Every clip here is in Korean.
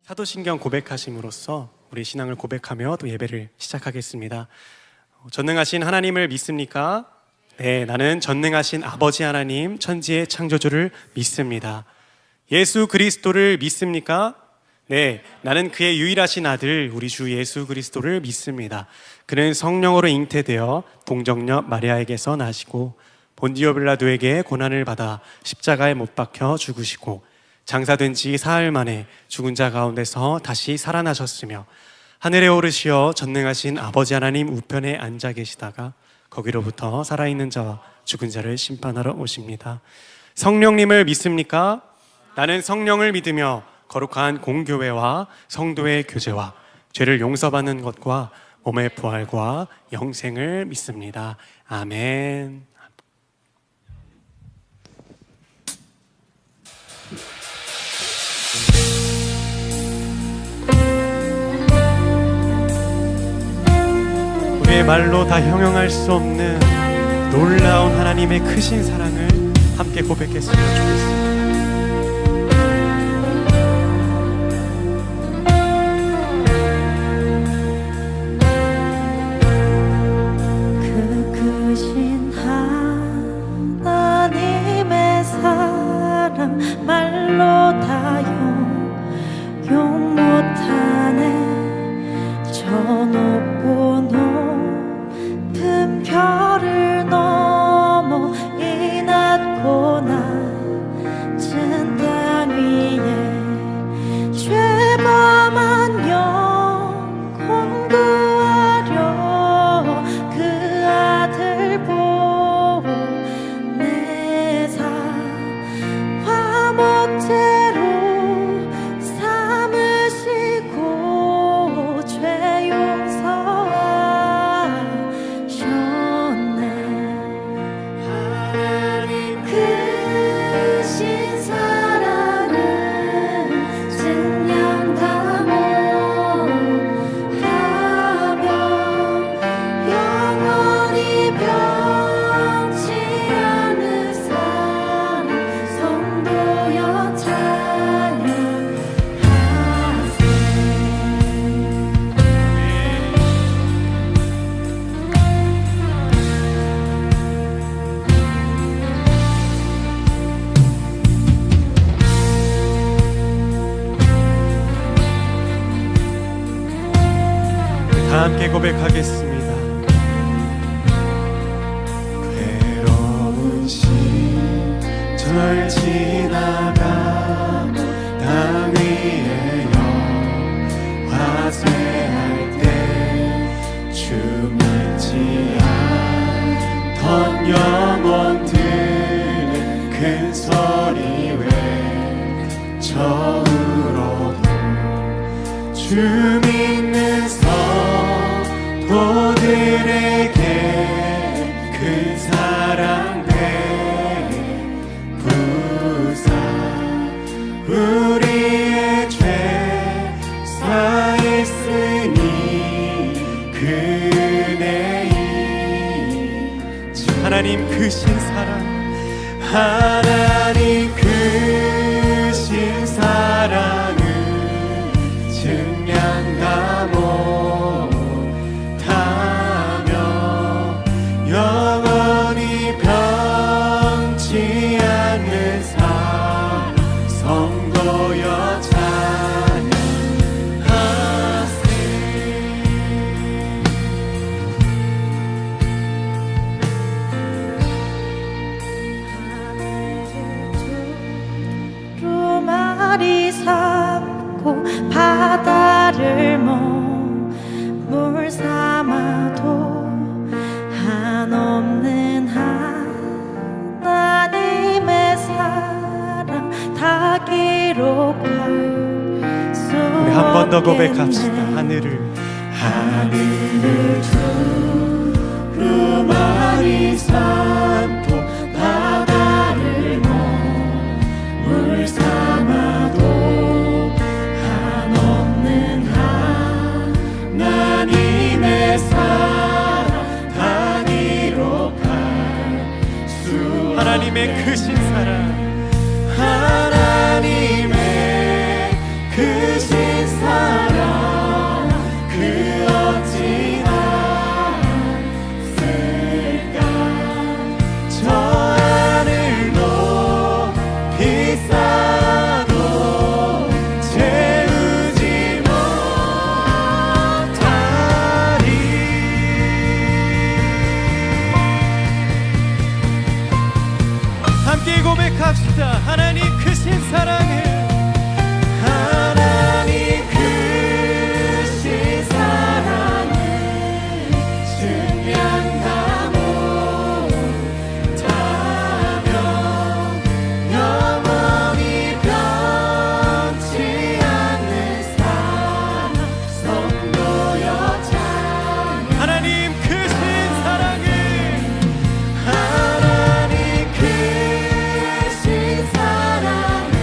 사도신경 고백하심으로써 우리 신앙을 고백하며 또 예배를 시작하겠습니다. 전능하신 하나님을 믿습니까? 네, 나는 전능하신 아버지 하나님, 천지의 창조주를 믿습니다. 예수 그리스도를 믿습니까? 네, 나는 그의 유일하신 아들 우리 주 예수 그리스도를 믿습니다. 그는 성령으로 잉태되어 동정녀 마리아에게서 나시고 본디오 빌라도에게 고난을 받아 십자가에 못 박혀 죽으시고 장사된 지 사흘 만에 죽은 자 가운데서 다시 살아나셨으며 하늘에 오르시어 전능하신 아버지 하나님 우편에 앉아 계시다가 거기로부터 살아있는 자와 죽은 자를 심판하러 오십니다. 성령님을 믿습니까? 나는 성령을 믿으며 거룩한 공교회와 성도의 교제와 죄를 용서받는 것과 몸의 부활과 영생을 믿습니다. 아멘. 우리의 말로 다 형용할 수 없는 놀라운 하나님의 크신 사랑을 함께 고백했으면 좋겠습니다. 말로 다 용 못하네. 저 높고 높은 별을 넘어 이 낮고 낮은 땅 위에 죄범한 영혼 구하려 그 아들 보내사 화목제로 삼으시고 죄 용서하셨네. 하나님 크신 사랑은 증량 다 못하며 영원히 변치 않는 사랑 성도여 찬양하세. 다 함께 고백하겠습니다. 괴로운 시절 지나가 땅 위에 화쇠할 때 주 믿지 않던 영혼들의 큰 소리 외쳐으로도 주 믿는 성도들에게 그 사랑 베푸사 우리의 죄 사했으니 그 은혜이 하나님 크신 사랑 하나님 크신 사랑은 증량 다 못하며 영원히 변치 않는 사랑 성도여 찬양하세. 두루마리 삼고 바다를 물 삼아도 한없는 하나님의 사랑 다 기록할 수 우리 한 번 더 없겠네. 고백합시다. 하늘을 두루마리 삼고 바다를 물 삼아도 한없는 하나님의 사랑 다 기록할 수 하나님의 크신 사랑 하나님의 크신 사랑 그 어찌나 쓸까. 저 하늘 높이 쌓아도 채우지 못하리. 함께 고백합시다. 하나님 크신 사랑을, 하나님 크신 사랑을 증명하고 타며 영원히 변치 않는 사랑 성도여 찬양. 하나님 크신 사랑을, 하나님 크신 사랑을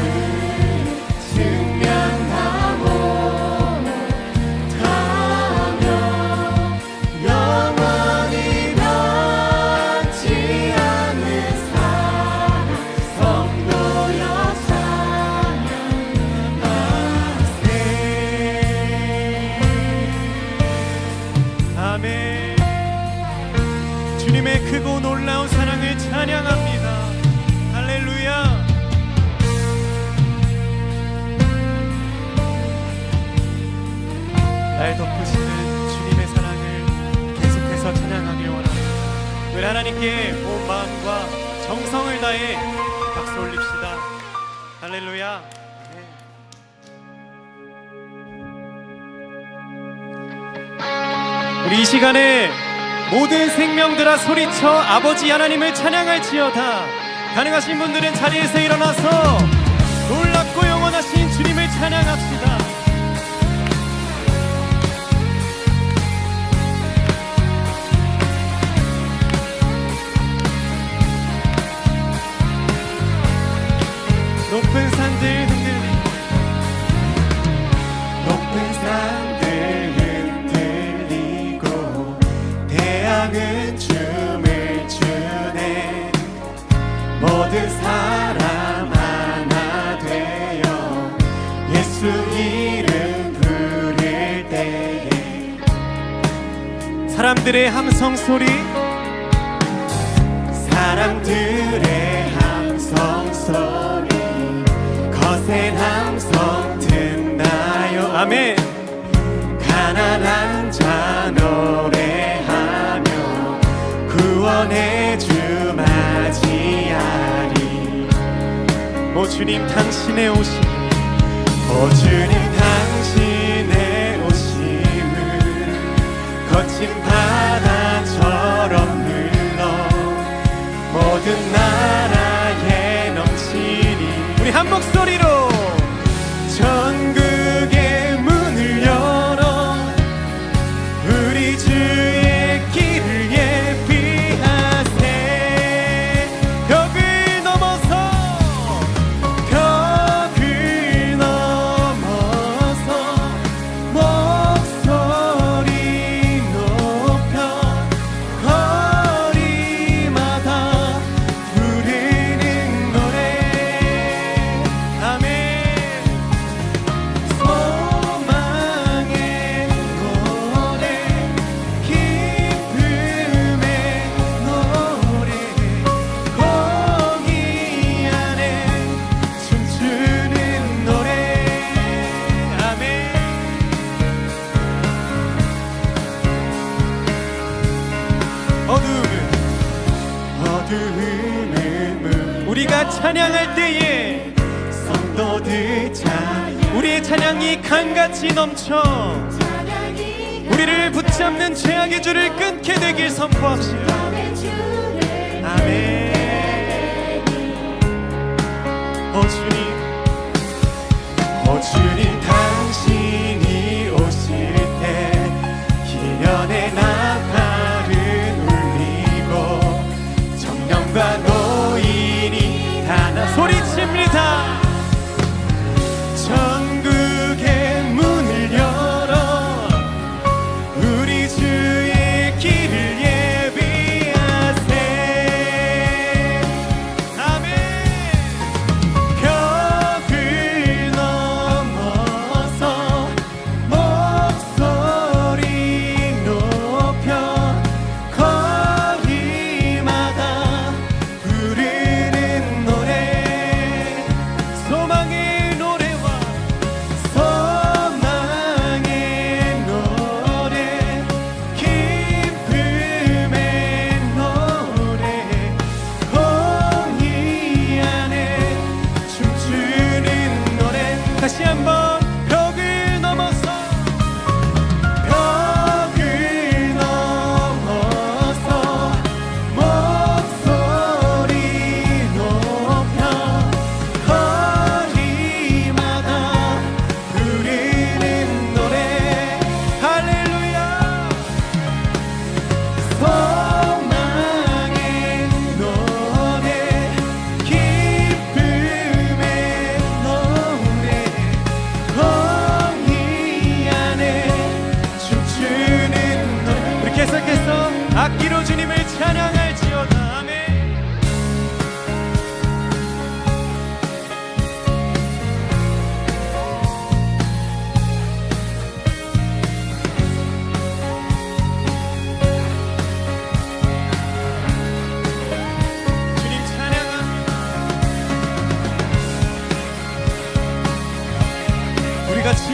증명하고 타며 영원히 변치 않는 사랑 성도여 찬양하세. 아멘. 주님의 크고 놀라운 사랑을 찬양합니다. 할렐루야. 날 덮으시는 주님의 사랑을 계속해서 찬양하길 원합니다. 우리 하나님께 온 마음과 정성을 다해 박수 올립시다. 할렐루야. 우리 이 시간에 모든 생명들아 소리쳐 아버지 하나님을 찬양할지어다. 가능하신 분들은 자리에서 일어나서 놀랍고 영원하신 주님을 찬양합시다. 높은 산들 흔들리고 높은 산들 흔들리고 태양은 춤을 추네. 모든 사람 하나 되어 예수 이름 부를 때에 사람들의 함성 소리, 사람들의 함성 소리 거센 함성 듣나요. 아멘. 가난한 자 노래하며 구원의 주 맞이하리. 오 주님 당신의 오심, 오 주님 당신의 오심을 거친 바다처럼 흘러 모든 나라에 넘치니. 우리 한 목소리로 전국의 문을 열어 우리 주의 길을 예비하세. 벽을 넘어서 벽을 넘어서 목소리 높여 거리마다 부르는 노래. 아멘. 소망의 노래 기쁨의 노래 거기 안에 춤추는 노래. 아멘. 어두움은 우리가 찬양할 때에 성도들 찬양. 우리의 찬양이 강같이 넘쳐 우리를 붙잡는 죄악의 줄을 끊게 되길 선포합시다. 아멘. 오 주님, 오 주님 당신이 오실 때 희년의 나팔은 울리고 청년과 노인이 다 나 소리칩니다. 전국의 문을 열어 우리 주의 길을 예비하세. 아멘. 벽을 넘어서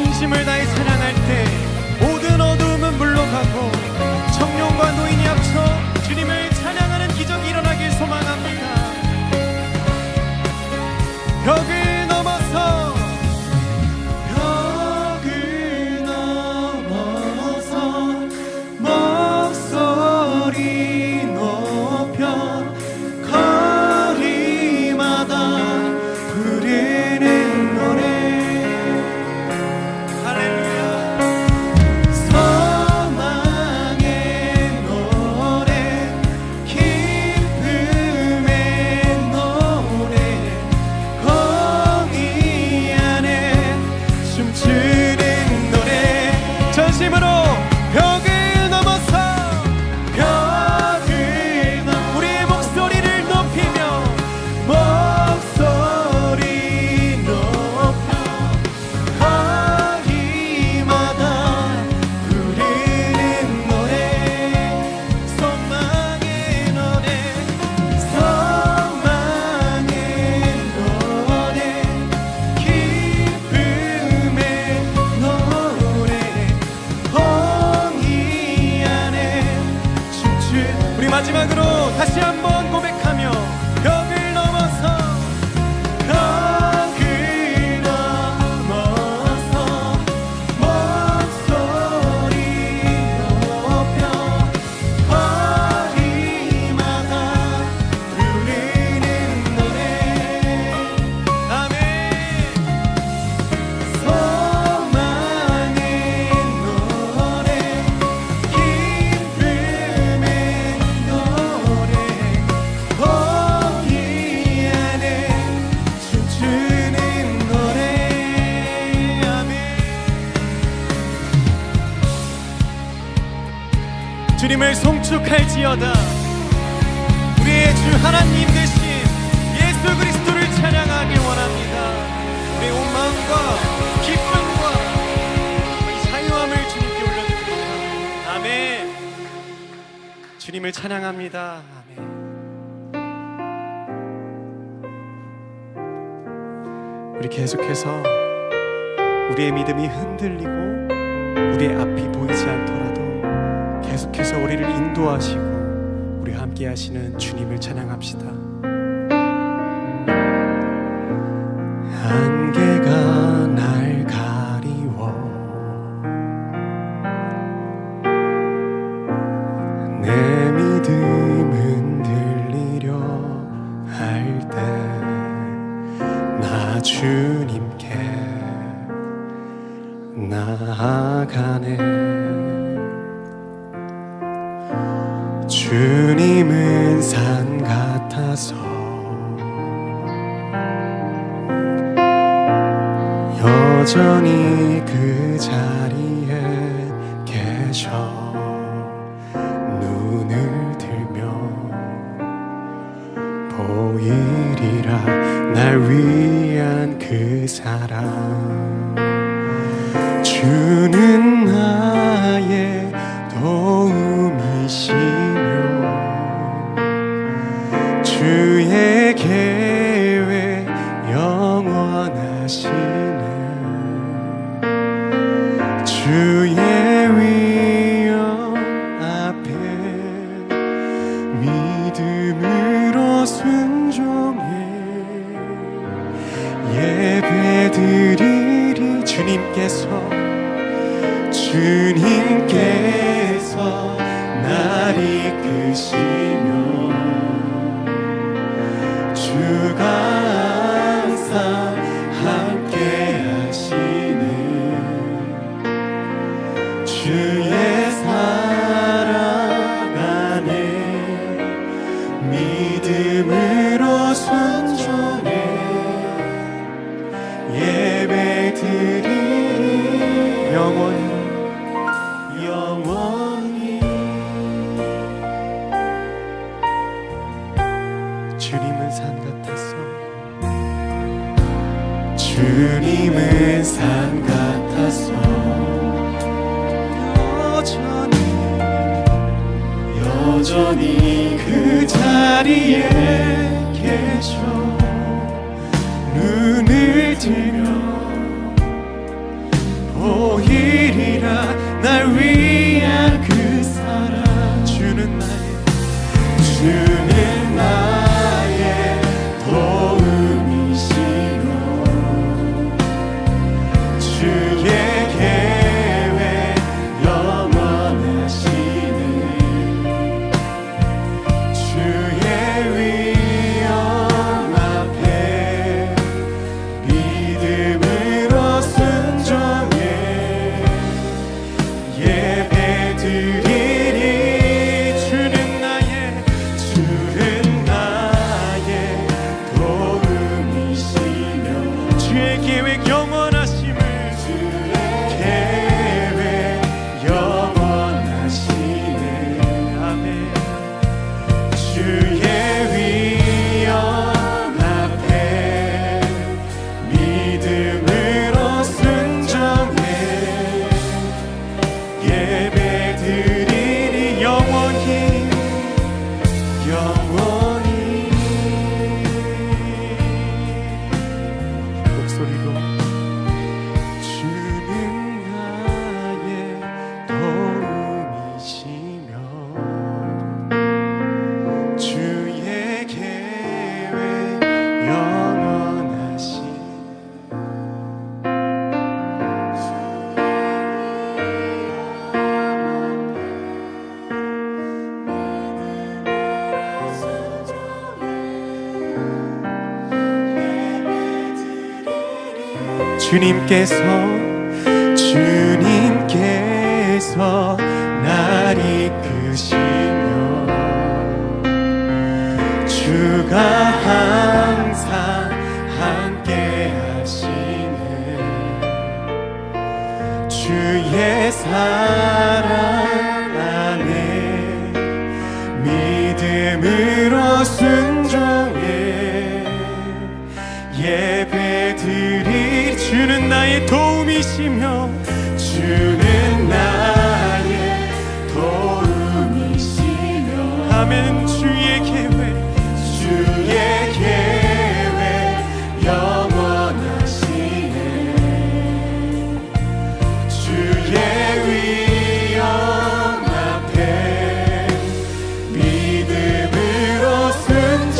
진심을 다해 찬양할 때 모든 어두움은 물러가고 청년과 노인이 합쳐 주님을 찬양하는 기적이 일어나길 소망합니다. 벽을 넘어서 목소리 높여 거리마다 부르는 노래 할렐루야. 소망의 노래 기쁨의 노래 공의 안에 춤추는 노래 전심으로 벽을 넘어서 우리의 목소리를 높이며 목소리 높여 거리마다 부르는 노래 소망의 노래 소망의 노래 기쁨의 노래 공의 안에 춤추 우리 마지막으로 다시 한번 고백하며 벽을 넘어서 벽을 넘어서 목소리 높여 거리마다 부르는 노래 아멘. 소망의 노래 기쁨의 노래 거기 안에 춤추는 노래 아멘. 주님을 송축할지어다. 우리의 주 하나님 되신 예수 그리스도를 찬양하길 원합니다. 우리의 온 마음과 기쁨과 이 자유함을 주님께 올려드립니다. 아멘. 주님을 찬양합니다. 아멘. 우리 계속해서 우리의 믿음이 흔들리고 우리의 앞이 보이지 않더라도 계속해서 우리를 인도하시고 우리와 함께 하시는 주님을 찬양합시다. 안개가 날 가리워 내 믿음은 들리려 할 때 나 주님께 나아가네. 주님은 산 같아서 여전히 그 자리에 계셔 눈을 들며 보이리라 날 위한 그 사랑. 주는 나의 도움이시며 주의 계획 영원하시네. 주의 위엄 앞에 믿음으로 순종해 예배드리리. 주님께서 날 이끄시며 주가 항상 함께 하시네. 주의 사랑 안에 믿음으로 순종해 예배드리리. 영원히 주님은 산 같았어. 주님은 산 같았어. 여전히 그 자리에 계셔 눈을 들며 보이리라 날 위한 그 사랑 주는 나의 도움이시며 주의 계획 영원하시네 주의 위엄 앞에 믿음으로 순종해 예배드리리 주는 나의 도움이시며 주의 계획 영원하심을 계획 영원하시네 아멘 주의 위엄 앞에 믿음으로 순종해 예배드리리 영원히 목소리로 주는 나의 도움이시며 주의 계획 영원하시 주님께서 날 이끄시며 주가 항상 함께 하시네 주의 사랑 안에 믿음으로 순종해 예배드리 주는 나의 도움이시며 주는 나의 도움이시며 아멘 주의 계획 영원하시네 주의 위엄 앞에 믿음으로 순종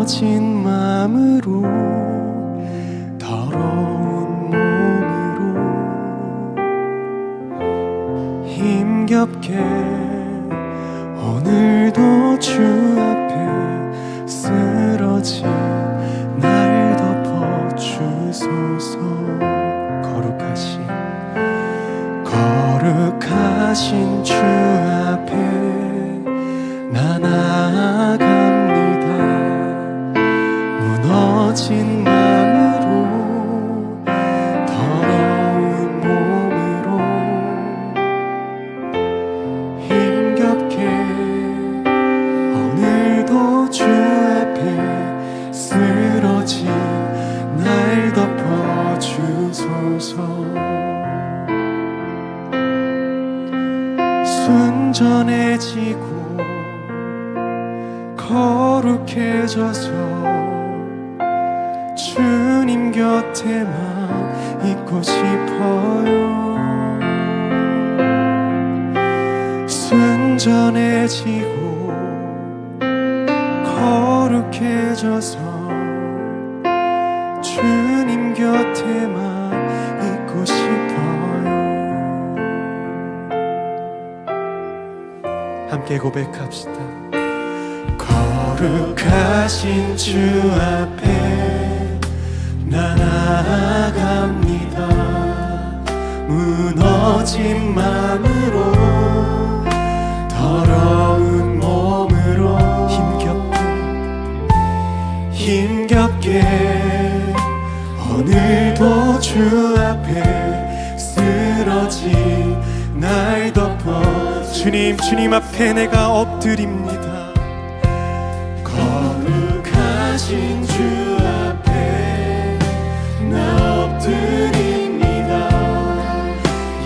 무너진 마음으로 더러운 몸으로 힘겹게 오늘도 주 앞에 쓰러진 날 덮어주소서. 거룩하신 주 앞에 나 나아갑니다. 무너진 마음으로 더러운 몸으로 힘겹게 오늘도 주 앞에 쓰러진 날 덮어주소서. 순전해지고 거룩해져서 주님 곁에만 있고 싶어요. 순전해지고 거룩해져서 주님 곁에만 있고 싶어요. 함께 고백합시다. 거룩하신 주 앞에 나 나아갑니다. 무너진 마음으로 더러운 몸으로 힘겹게 오늘도 주 앞에 쓰러진 날 덮어 주님 앞에 내가 엎드립니다. 거룩하신 주 앞에 나 엎드립니다.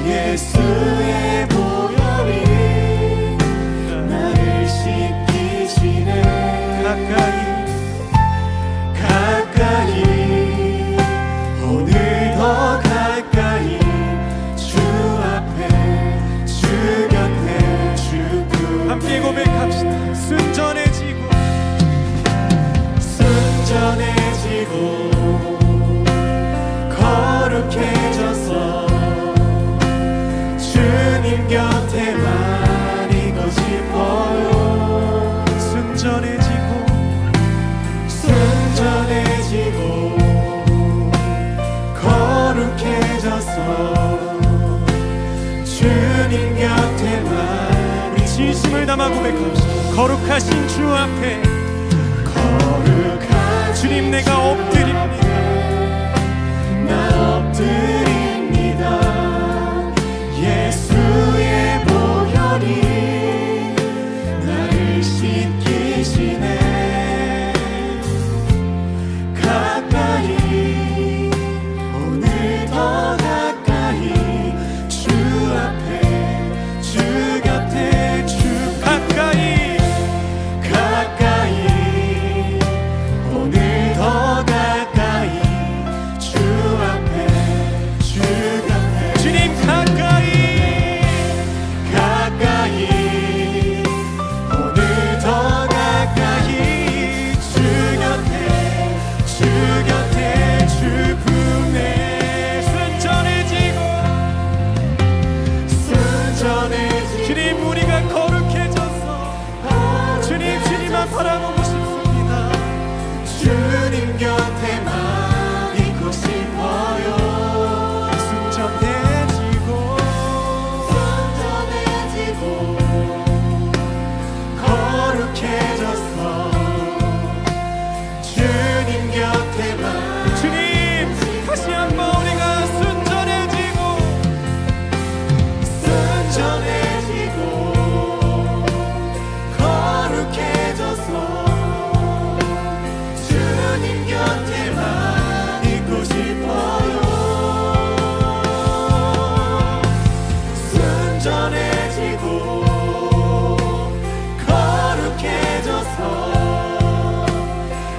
예수의 보혈이 나를 씻기시네. 가까이 오늘 더 가까이 주 앞에 주 곁에 주고 함께 고백합시다. 순전해지고 거룩해져서 주님 곁에만 있고 싶어요. 순전해지고 거룩해져서 주님 곁에만 우리 진심을 담아 고백합시다. 거룩하신 주 앞에 주님 내가 엎드립니다. 나 엎드립니다. 예수의 보혈이 나를 씻기시네. 가까이 오늘 더 가까이 주 앞에 주 곁에 주 가까이 오늘 더 가까이 주 앞에 주 곁에 주님 가까이 오늘 더 가까이 주 곁에 주 품에 순전해지고 주님 우리가 거룩해졌어. 주님만 바라보고 싶습니다. 주님 곁에만 있고 싶어요. 순전해지고 거룩해졌어. 주님 곁에만 주님 다시 한번 우리가 순전해지고 거룩해져서 주님 곁에만 있고 싶어요. 순전해지고 거룩해져서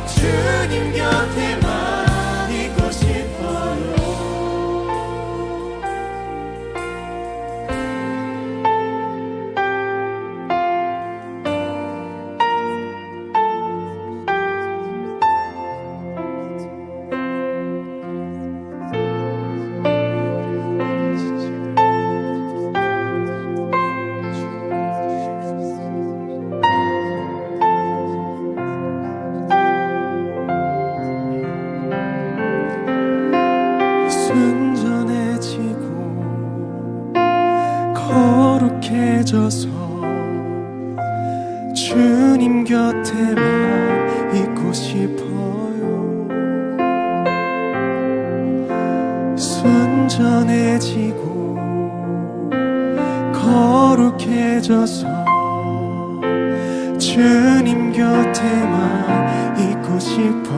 주님 곁에만 있고 싶어요. 거룩해져서 주님 곁에만 있고 싶어요. 순전해지고 거룩해져서 주님 곁에만 있고 싶어요.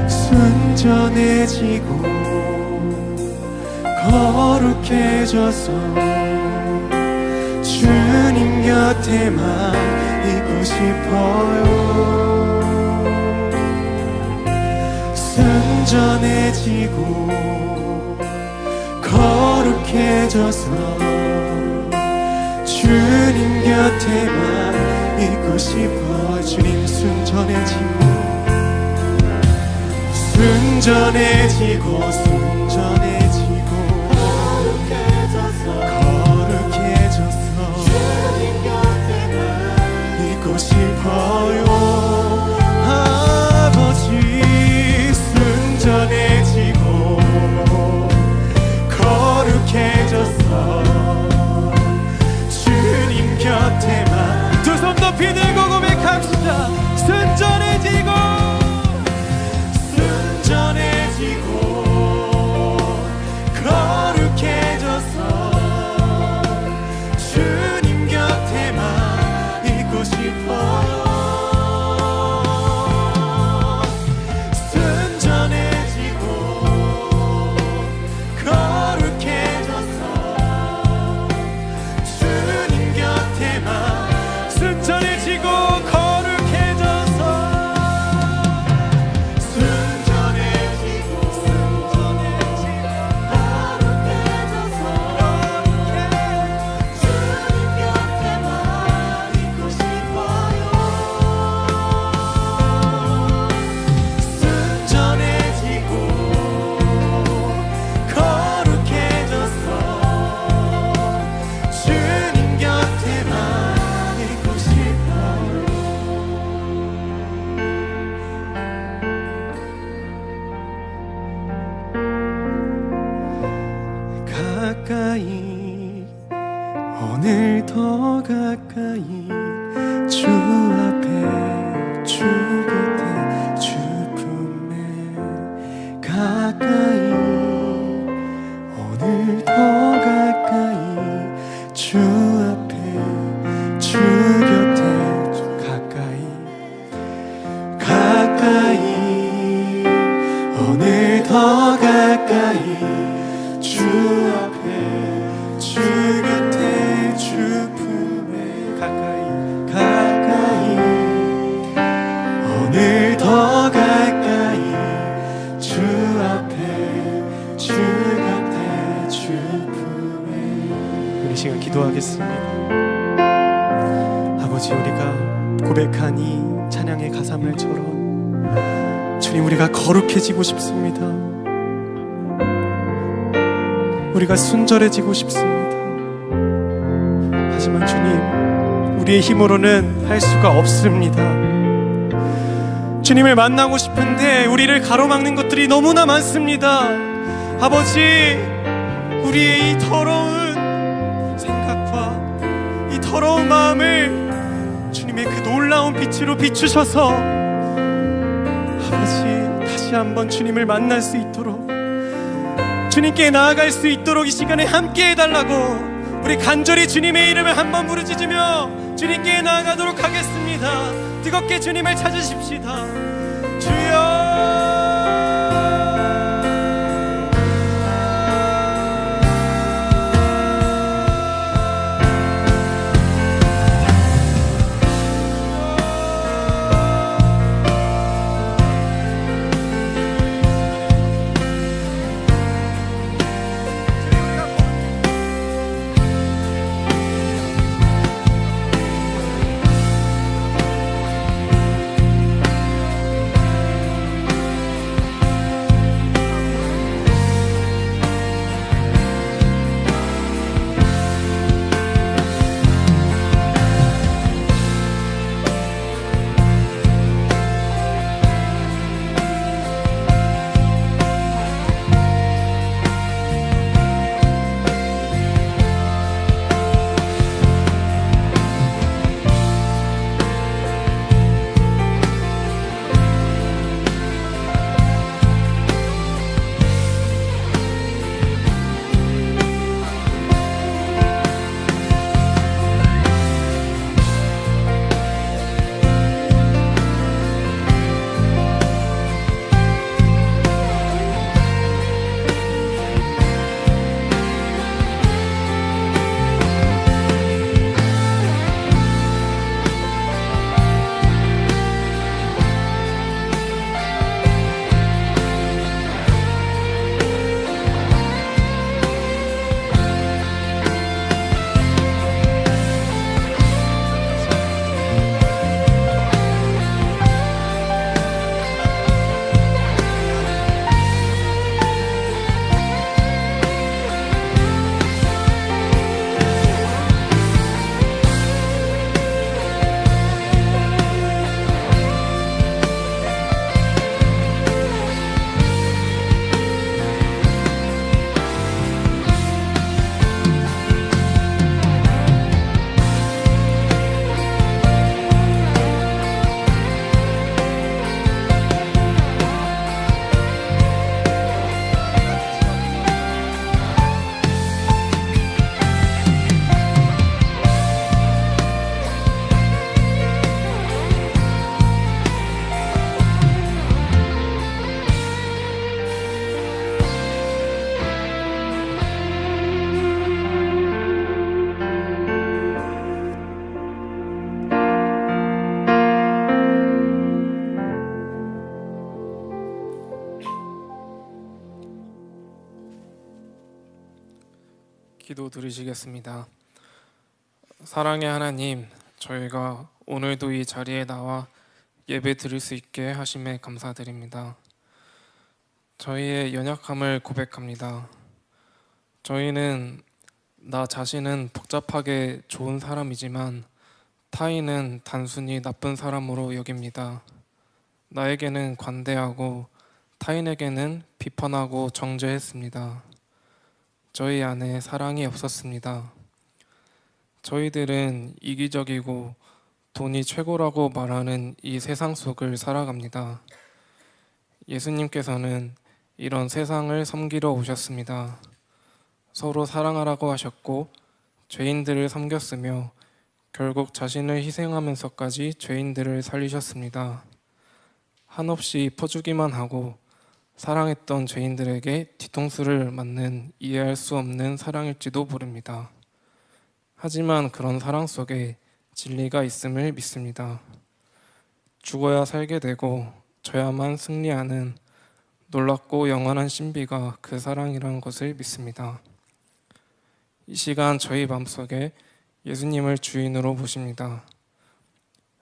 순전해지고 거룩해져서 주님 곁에만 있고 싶어요. 순전해지고 거룩해져서 주님 곁에만 있고 싶어. 주님 순전해지고 순전해지고 순전해지고 거룩해져서 주님 곁에만 있고 싶어요. 아버지 순전해지고 거룩해져서 주님 곁에만 두 손 높이 들고 고백합시다. 순전해지고 순전해지고 거룩해져서 주님 곁에만 있고 싶어요. 순전해지고 거룩해져서 주님 곁에만 순전해지고 거룩해져서 순전해지고 거룩해져서 주님 곁에만 있고 싶어요. 순전해지고 거룩해져서 주님 곁에만 있고 싶어요. 가까이 오늘 더 가까이 주 앞에 주 곁에 주 품에 가까이 오늘 더 가까이 주 앞에 주 곁에 가까이 가까이 오늘 더 가까이 주 앞에 주 곁에 주 품에 가까이 가까이 오늘 더 가까이 주 앞에 주 곁에 주 품에. 우리 시간 기도하겠습니다. 아버지 우리가 고백한 이 찬양의 가사말처럼 주님 우리가 거룩해지고 싶습니다. 우리가 순절해지고 싶습니다. 하지만 주님 우리의 힘으로는 할 수가 없습니다. 주님을 만나고 싶은데 우리를 가로막는 것들이 너무나 많습니다. 아버지 우리의 이 더러운 생각과 이 더러운 마음을 주님의 그 놀라운 빛으로 비추셔서 아버지 다시 한번 주님을 만날 수 있도록 주님께 나아갈 수 있도록 이 시간에 함께 해달라고 우리 간절히 주님의 이름을 한번 부르짖으며 주님께 나아가도록 하겠습니다. 뜨겁게 주님을 찾으십시다. 주여 기도 드리시겠습니다. 사랑의 하나님, 저희가 오늘도 이 자리에 나와 예배 드릴 수 있게 하심에 감사드립니다. 저희의 연약함을 고백합니다. 저희는 나 자신은 복잡하게 좋은 사람이지만 타인은 단순히 나쁜 사람으로 여깁니다. 나에게는 관대하고 타인에게는 비판하고 정죄했습니다. 저희 안에 사랑이 없었습니다. 저희들은 이기적이고 돈이 최고라고 말하는 이 세상 속을 살아갑니다. 예수님께서는 이런 세상을 섬기러 오셨습니다. 서로 사랑하라고 하셨고 죄인들을 섬겼으며 결국 자신을 희생하면서까지 죄인들을 살리셨습니다. 한없이 퍼주기만 하고 사랑했던 죄인들에게 뒤통수를 맞는 이해할 수 없는 사랑일지도 모릅니다. 하지만 그런 사랑 속에 진리가 있음을 믿습니다. 죽어야 살게 되고 져야만 승리하는 놀랍고 영원한 신비가 그 사랑이라는 것을 믿습니다. 이 시간 저희 마음속에 예수님을 주인으로 모십니다.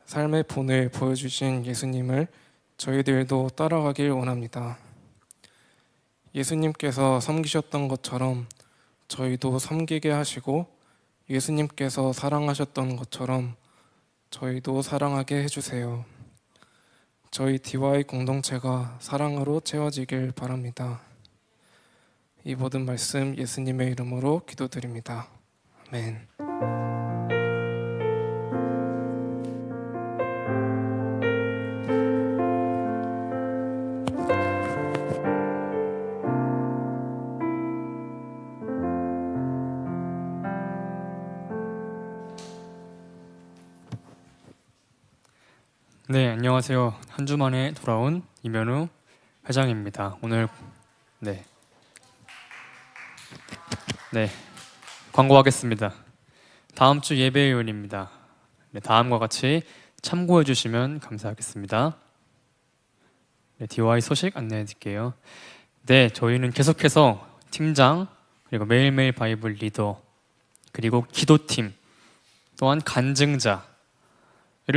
삶의 본을 보여주신 예수님을 저희들도 따라가길 원합니다. 예수님께서 섬기셨던 것처럼 저희도 섬기게 하시고 예수님께서 사랑하셨던 것처럼 저희도 사랑하게 해주세요. 저희 DY 공동체가 사랑으로 채워지길 바랍니다. 이 모든 말씀 예수님의 이름으로 기도드립니다. 아멘. 네, 안녕하세요. 한 주 만에 돌아온 이면우 회장입니다. 오늘 네 광고하겠습니다. 다음 주 예배요일입니다. 네, 다음과 같이 참고해 주시면 감사하겠습니다. 네, DY 소식 안내해 드릴게요. 네, 저희는 계속해서 팀장 그리고 매일매일 바이블 리더 그리고 기도팀 또한 간증자를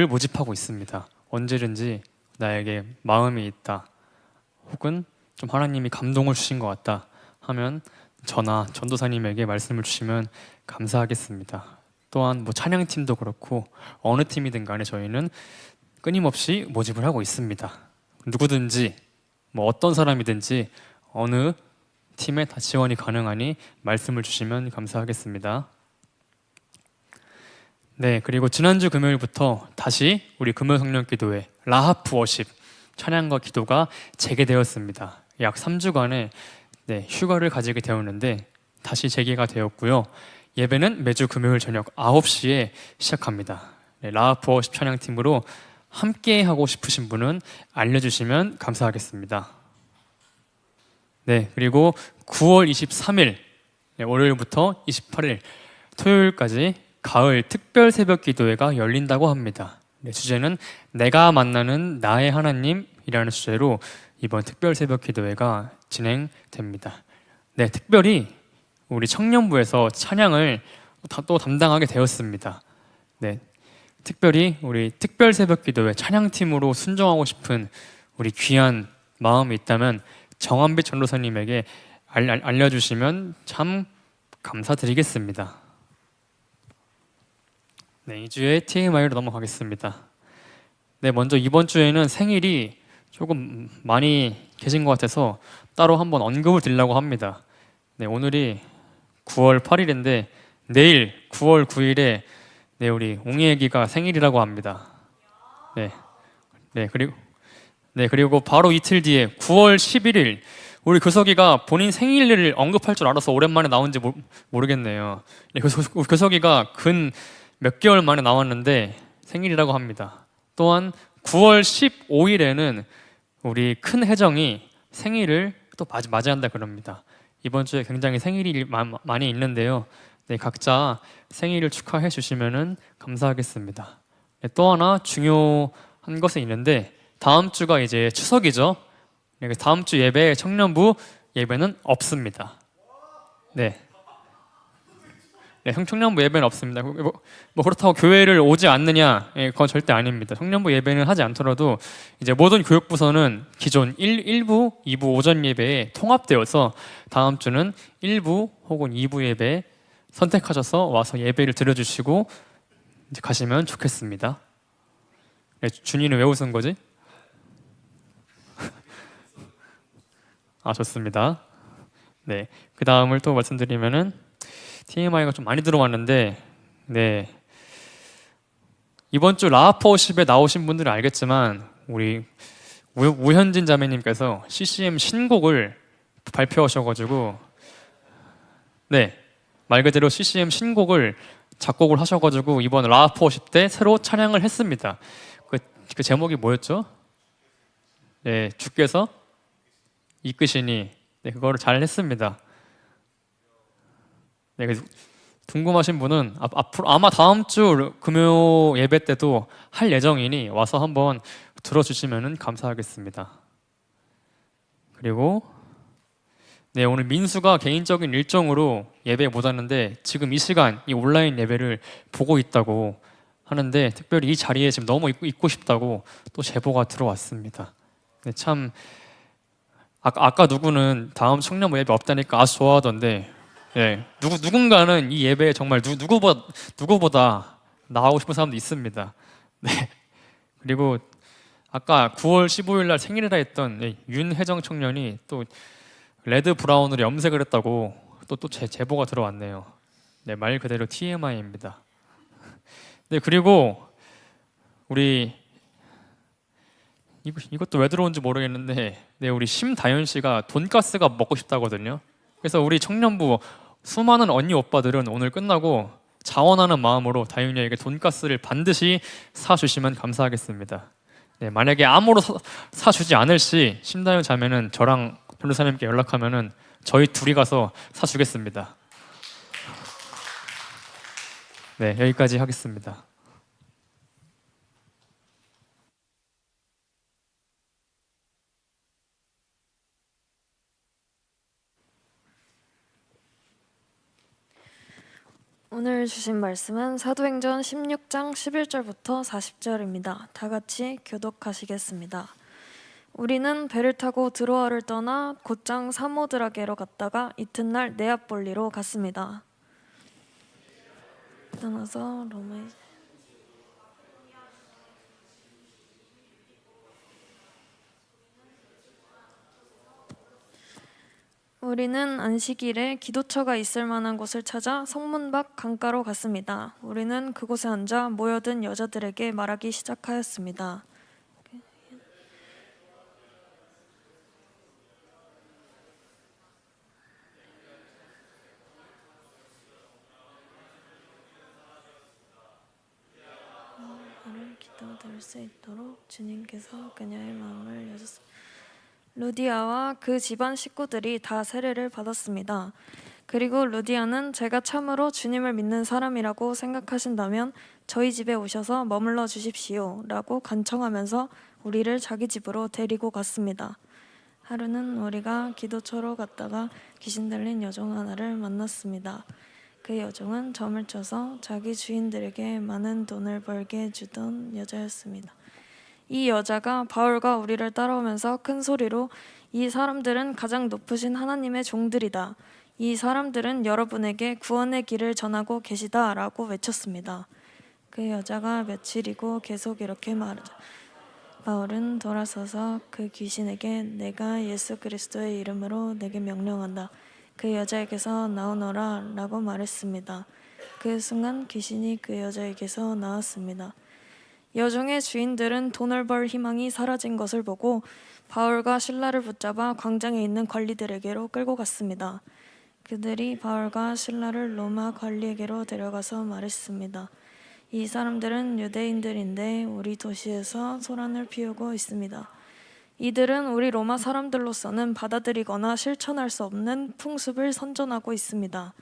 모집하고 있습니다. 언제든지 나에게 마음이 있다 혹은 좀 하나님이 감동을 주신 것 같다 하면 저나 전도사님에게 말씀을 주시면 감사하겠습니다. 또한 뭐 찬양팀도 그렇고 어느 팀이든 간에 저희는 끊임없이 모집을 하고 있습니다. 누구든지 뭐 어떤 사람이든지 어느 팀에 다 지원이 가능하니 말씀을 주시면 감사하겠습니다. 네, 그리고 지난주 금요일부터 다시 우리 금요 성령 기도회 라하프 워십 찬양과 기도가 재개되었습니다. 약 3주간의 휴가를 가지게 되었는데 다시 재개가 되었고요. 예배는 매주 금요일 저녁 9시에 시작합니다. 네, 라하프 워십 찬양팀으로 함께 하고 싶으신 분은 알려주시면 감사하겠습니다. 네, 그리고 9월 23일 월요일부터 28일 토요일까지 가을 특별 새벽 기도회가 열린다고 합니다. 네, 주제는 내가 만나는 나의 하나님이라는 주제로 이번 특별 새벽 기도회가 진행됩니다. 네, 특별히 우리 청년부에서 찬양을 또 담당하게 되었습니다. 네, 특별히 우리 특별 새벽 기도회 찬양팀으로 순정하고 싶은 우리 귀한 마음이 있다면 정한빛 전도사님에게 알려주시면 참 감사드리겠습니다. 네, 2주의 TMI로 넘어가겠습니다. 네, 먼저 이번 주에는 생일이 조금 많이 계신 것 같아서 따로 한번 언급을 드리려고 합니다. 네, 오늘이 9월 8일인데 내일 9월 9일에 우리 옹이 애기가 생일이라고 합니다. 그리고 바로 이틀 뒤에 9월 11일 우리 교석이가 본인 생일을 언급할 줄 알아서 오랜만에 나온지 모르겠네요. 네, 교석이가 근 몇 개월 만에 나왔는데 생일이라고 합니다. 또한 9월 15일에는 우리 큰 혜정이 생일을 또 맞이한다 그럽니다. 이번 주에 굉장히 생일이 많이 있는데요. 네, 각자 생일을 축하해 주시면 감사하겠습니다. 네, 또 하나 중요한 것은 있는데 다음 주가 이제 추석이죠. 네, 다음 주 예배 청년부 예배는 없습니다. 네. 네, 청년부 예배는 없습니다. 뭐 그렇다고 교회를 오지 않느냐? 예, 그건 절대 아닙니다. 청년부 예배는 하지 않더라도 이제 모든 교육부서는 기존 1부, 2부 오전 예배에 통합되어서 다음 주는 1부 혹은 2부 예배 선택하셔서 와서 예배를 드려주시고 이제 가시면 좋겠습니다. 네, 준이는 왜 웃은 거지? 아, 좋습니다. 네, 그 다음을 또 말씀드리면은 TMI가 좀 많이 들어왔는데, 네, 이번 주 라하포십에 나오신 분들은 알겠지만 우리 우현진 자매님께서 CCM 신곡을 발표하셔가지고, 네, 말 그대로 CCM 신곡을 작곡을 하셔가지고 이번 라하포십 때 새로 찬양을 했습니다. 그 제목이 뭐였죠? 네, 주께서 이끄시니. 네, 그거를 잘 했습니다. 네, 그래서 궁금하신 분은 앞으로 아마 다음 주 금요 예배 때도 할 예정이니 와서 한번 들어주시면 감사하겠습니다. 그리고 네, 오늘 민수가 개인적인 일정으로 예배 못 왔는데 지금 이 시간 이 온라인 예배를 보고 있다고 하는데 특별히 이 자리에 지금 너무 있고 싶다고 또 제보가 들어왔습니다. 네, 참 아까 누구는 다음 청년부 예배 없다니까 아주 좋아하던데, 예, 누군가는 이 예배에 정말 누구보다 나오고 싶은 사람도 있습니다. 네. 그리고 아까 9월 15일 날 생일이라 했던 윤혜정 청년이 또 레드 브라운으로 염색을 했다고 또 제보가 들어왔네요. 네, 말 그대로 TMI입니다. 네, 그리고 우리 이것도 왜 들어온지 모르겠는데, 네, 우리 심다현 씨가 돈가스가 먹고 싶다거든요. 그래서 우리 청년부 수많은 언니 오빠들은 오늘 끝나고 자원하는 마음으로 다윤이에게 돈가스를 반드시 사주시면 감사하겠습니다. 네, 만약에 아무로 사주지 않을 시 심다현 자매는 저랑 변호사님께 연락하면은 저희 둘이 가서 사주겠습니다. 네, 여기까지 하겠습니다. 오늘 주신 말씀은 사도행전 16장 11절부터 40절입니다. 다 같이 교독하시겠습니다. 우리는 배를 타고 드로아를 떠나 곧장 사모드라게로 갔다가 이튿날 네아폴리로 갔습니다. 떠나서 로마에 우리는 안식일에 기도처가 있을 만한 곳을 찾아 성문 밖 강가로 갔습니다. 우리는 그곳에 앉아 모여든 여자들에게 말하기 시작하였습니다. 기도드릴 수 있도록 주님께서 그녀의 마음을 여셨습니다. 루디아와 그 집안 식구들이 다 세례를 받았습니다. 그리고 루디아는 제가 참으로 주님을 믿는 사람이라고 생각하신다면 저희 집에 오셔서 머물러 주십시오 라고 간청하면서 우리를 자기 집으로 데리고 갔습니다. 하루는 우리가 기도처로 갔다가 귀신 들린 여종 하나를 만났습니다. 그 여종은 점을 쳐서 자기 주인들에게 많은 돈을 벌게 해주던 여자였습니다. 이 여자가 바울과 우리를 따라오면서 큰 소리로 이 사람들은 가장 높으신 하나님의 종들이다. 이 사람들은 여러분에게 구원의 길을 전하고 계시다 라고 외쳤습니다. 그 여자가 며칠이고 계속 이렇게 말하자 바울은 돌아서서 그 귀신에게 내가 예수 그리스도의 이름으로 내게 명령한다. 그 여자에게서 나오너라 라고 말했습니다. 그 순간 귀신이 그 여자에게서 나왔습니다. 여종의 주인들은 돈을 벌 희망이 사라진 것을 보고 바울과 실라를 붙잡아 광장에 있는 관리들에게로 끌고 갔습니다. 그들이 바울과 실라를 로마 관리에게로 데려가서 말했습니다. 이 사람들은 유대인들인데 우리 도시에서 소란을 피우고 있습니다. 이들은 우리 로마 사람들로서는 받아들이거나 실천할 수 없는 풍습을 선전하고 있습니다.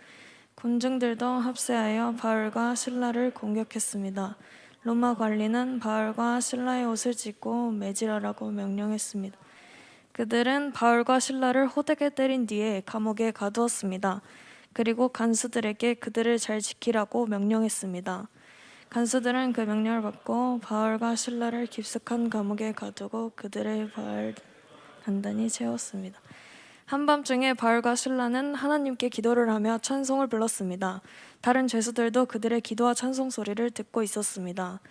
군중들도 합세하여 바울과 실라를 공격했습니다. 로마 관리는 바울과 실라의 옷을 찢고 매질하라고 명령했습니다. 그들은 바울과 실라를 호되게 때린 뒤에 감옥에 가두었습니다. 그리고 간수들에게 그들을 잘 지키라고 명령했습니다. 간수들은 그 명령을 받고 바울과 실라를 깊숙한 감옥에 가두고 그들의 발을 단단히 채웠습니다. 한밤중에 바울과 실라는 하나님께 기도를 하며 찬송을 불렀습니다. 다른 죄수들도 그들의 기도와 찬송 소리를 듣고 있었습니다.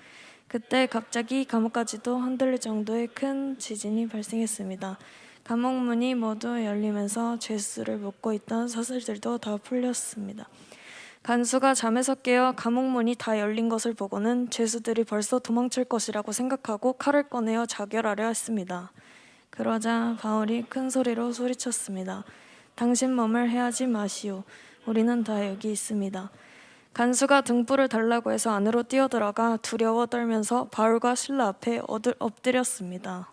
그때 갑자기 감옥까지도 흔들릴 정도의 큰 지진이 발생했습니다. 감옥 문이 모두 열리면서 죄수를 묶고 있던 사슬들도 다 풀렸습니다. 간수가 잠에서 깨어 감옥 문이 다 열린 것을 보고는 죄수들이 벌써 도망칠 것이라고 생각하고 칼을 꺼내어 자결하려 했습니다. 그러자 바울이 큰 소리로 소리쳤습니다. 당신 몸을 해하지 마시오. 우리는 다 여기 있습니다. 간수가 등불을 달라고 해서 안으로 뛰어들어가 두려워 떨면서 바울과 실라 앞에 엎드렸습니다.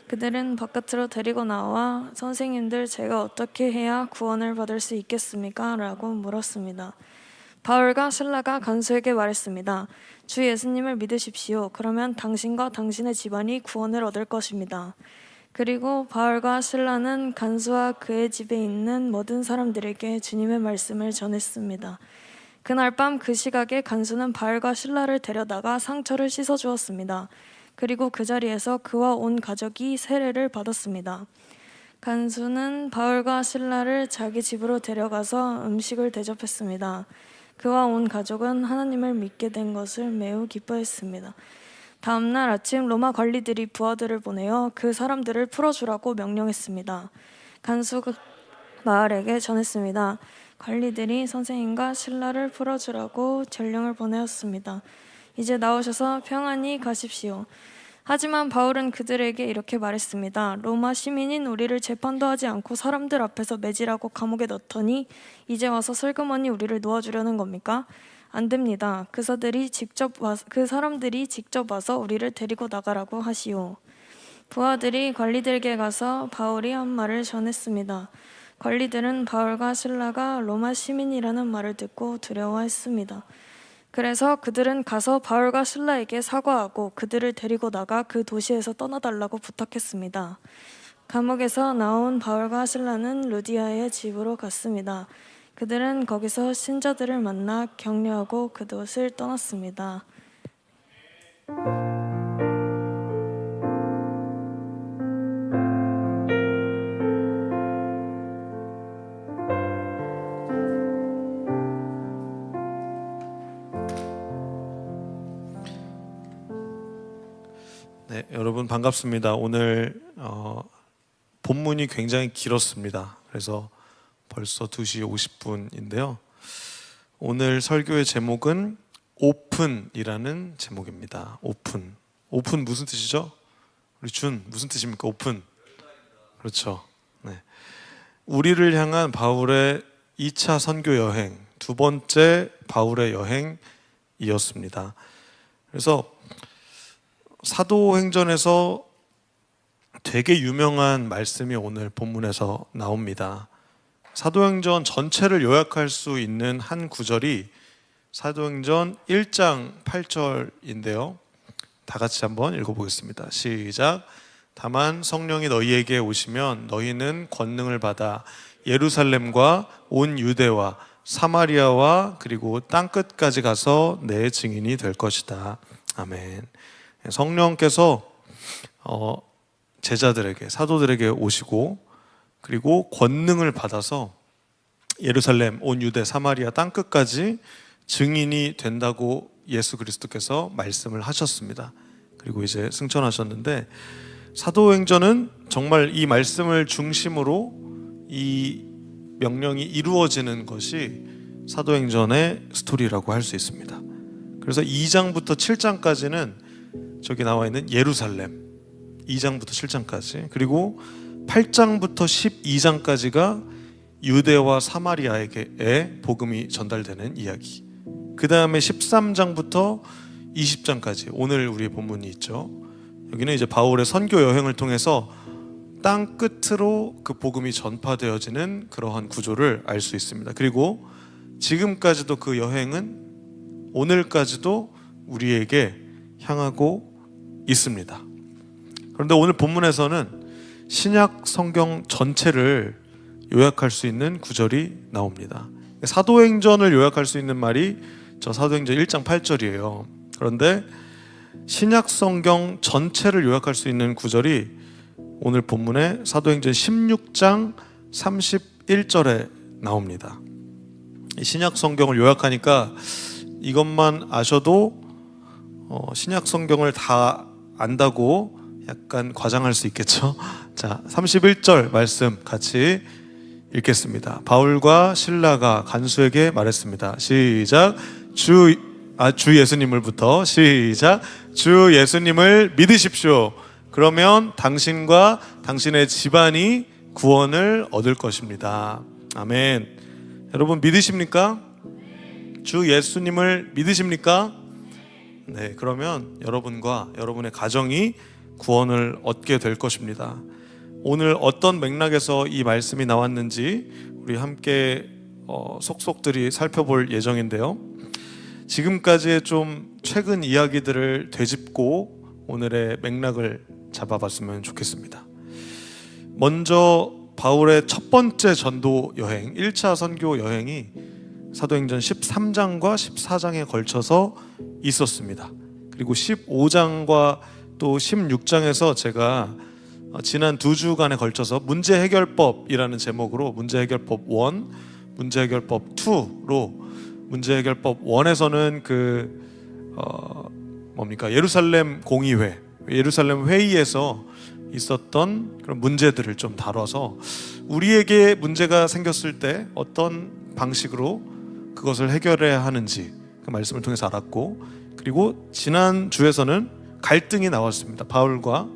그들은 바깥으로 데리고 나와 선생님들, 제가 어떻게 해야 구원을 받을 수 있겠습니까? 라고 물었습니다. 바울과 실라가 간수에게 말했습니다. 주 예수님을 믿으십시오. 그러면 당신과 당신의 집안이 구원을 얻을 것입니다. 그리고 바울과 실라는 간수와 그의 집에 있는 모든 사람들에게 주님의 말씀을 전했습니다. 그날 밤 그 시각에 간수는 바울과 실라를 데려다가 상처를 씻어주었습니다. 그리고 그 자리에서 그와 온 가족이 세례를 받았습니다. 간수는 바울과 실라를 자기 집으로 데려가서 음식을 대접했습니다. 그와 온 가족은 하나님을 믿게 된 것을 매우 기뻐했습니다. 다음 날 아침 로마 관리들이 부하들을 보내어 그 사람들을 풀어주라고 명령했습니다. 간수가 마을에게 전했습니다. 관리들이 선생님과 실라를 풀어주라고 전령을 보내었습니다. 이제 나오셔서 평안히 가십시오. 하지만 바울은 그들에게 이렇게 말했습니다. 로마 시민인 우리를 재판도 하지 않고 사람들 앞에서 매질하고 감옥에 넣더니 이제 와서 슬그머니 우리를 놓아주려는 겁니까? 안 됩니다. 그 사람들이 직접 와서 우리를 데리고 나가라고 하시오. 부하들이 관리들에게 가서 바울이 한 말을 전했습니다. 관리들은 바울과 실라가 로마 시민이라는 말을 듣고 두려워했습니다. 그래서 그들은 가서 바울과 실라에게 사과하고 그들을 데리고 나가 그 도시에서 떠나달라고 부탁했습니다. 감옥에서 나온 바울과 실라는 루디아의 집으로 갔습니다. 그들은 거기서 신자들을 만나 격려하고 그곳을 떠났습니다. 네, 여러분 반갑습니다. 오늘 본문이 굉장히 길었습니다. 그래서 벌써 2시 50분인데요. 오늘 설교의 제목은 오픈이라는 제목입니다. 오픈. 오픈 무슨 뜻이죠? 우리 준 무슨 뜻입니까? 오픈. 그렇죠. 네. 우리를 향한 바울의 2차 선교 여행, 두 번째 바울의 여행이었습니다. 그래서 사도행전에서 되게 유명한 말씀이 오늘 본문에서 나옵니다. 사도행전 전체를 요약할 수 있는 한 구절이 사도행전 1장 8절인데요. 다 같이 한번 읽어보겠습니다. 시작. 다만 성령이 너희에게 오시면 너희는 권능을 받아 예루살렘과 온 유대와 사마리아와 그리고 땅끝까지 가서 내 증인이 될 것이다. 아멘. 성령께서 제자들에게, 사도들에게 오시고 그리고 권능을 받아서 예루살렘, 온 유대, 사마리아 땅끝까지 증인이 된다고 예수 그리스도께서 말씀을 하셨습니다. 그리고 이제 승천하셨는데 사도행전은 정말 이 말씀을 중심으로 이 명령이 이루어지는 것이 사도행전의 스토리라고 할 수 있습니다. 그래서 2장부터 7장까지는 저기 나와 있는 예루살렘, 2장부터 7장까지, 그리고 8장부터 12장까지가 유대와 사마리아에게 복음이 전달되는 이야기. 그 다음에 13장부터 20장까지 오늘 우리의 본문이 있죠. 여기는 이제 바울의 선교 여행을 통해서 땅 끝으로 그 복음이 전파되어지는 그러한 구조를 알 수 있습니다. 그리고 지금까지도 그 여행은 오늘까지도 우리에게 향하고 있습니다. 그런데 오늘 본문에서는 신약 성경 전체를 요약할 수 있는 구절이 나옵니다. 사도행전을 요약할 수 있는 말이 저 사도행전 1장 8절이에요. 그런데 신약 성경 전체를 요약할 수 있는 구절이 오늘 본문의 사도행전 16장 31절에 나옵니다. 신약 성경을 요약하니까 이것만 아셔도 신약 성경을 다 안다고 약간 과장할 수 있겠죠. 자, 31절 말씀 같이 읽겠습니다. 바울과 실라가 간수에게 말했습니다. 시작. 주 예수님을부터 시작. 주 예수님을 믿으십시오. 그러면 당신과 당신의 집안이 구원을 얻을 것입니다. 아멘. 여러분 믿으십니까? 주 예수님을 믿으십니까? 네, 그러면 여러분과 여러분의 가정이 구원을 얻게 될 것입니다. 오늘 어떤 맥락에서 이 말씀이 나왔는지 우리 함께 속속들이 살펴볼 예정인데요. 지금까지의 좀 최근 이야기들을 되짚고 오늘의 맥락을 잡아봤으면 좋겠습니다. 먼저 바울의 첫 번째 전도 여행, 1차 선교 여행이 사도행전 13장과 14장에 걸쳐서 있었습니다. 그리고 15장과 또 16장에서 제가 지난 2주간에 걸쳐서 문제해결법이라는 제목으로 문제해결법 1, 문제해결법 2로 문제해결법 1에서는 예루살렘 공의회, 예루살렘 회의에서 있었던 그런 문제들을 좀 다뤄서 우리에게 문제가 생겼을 때 어떤 방식으로 그것을 해결해야 하는지 그 말씀을 통해서 알았고, 그리고 지난 주에서는 갈등이 나왔습니다. 바울과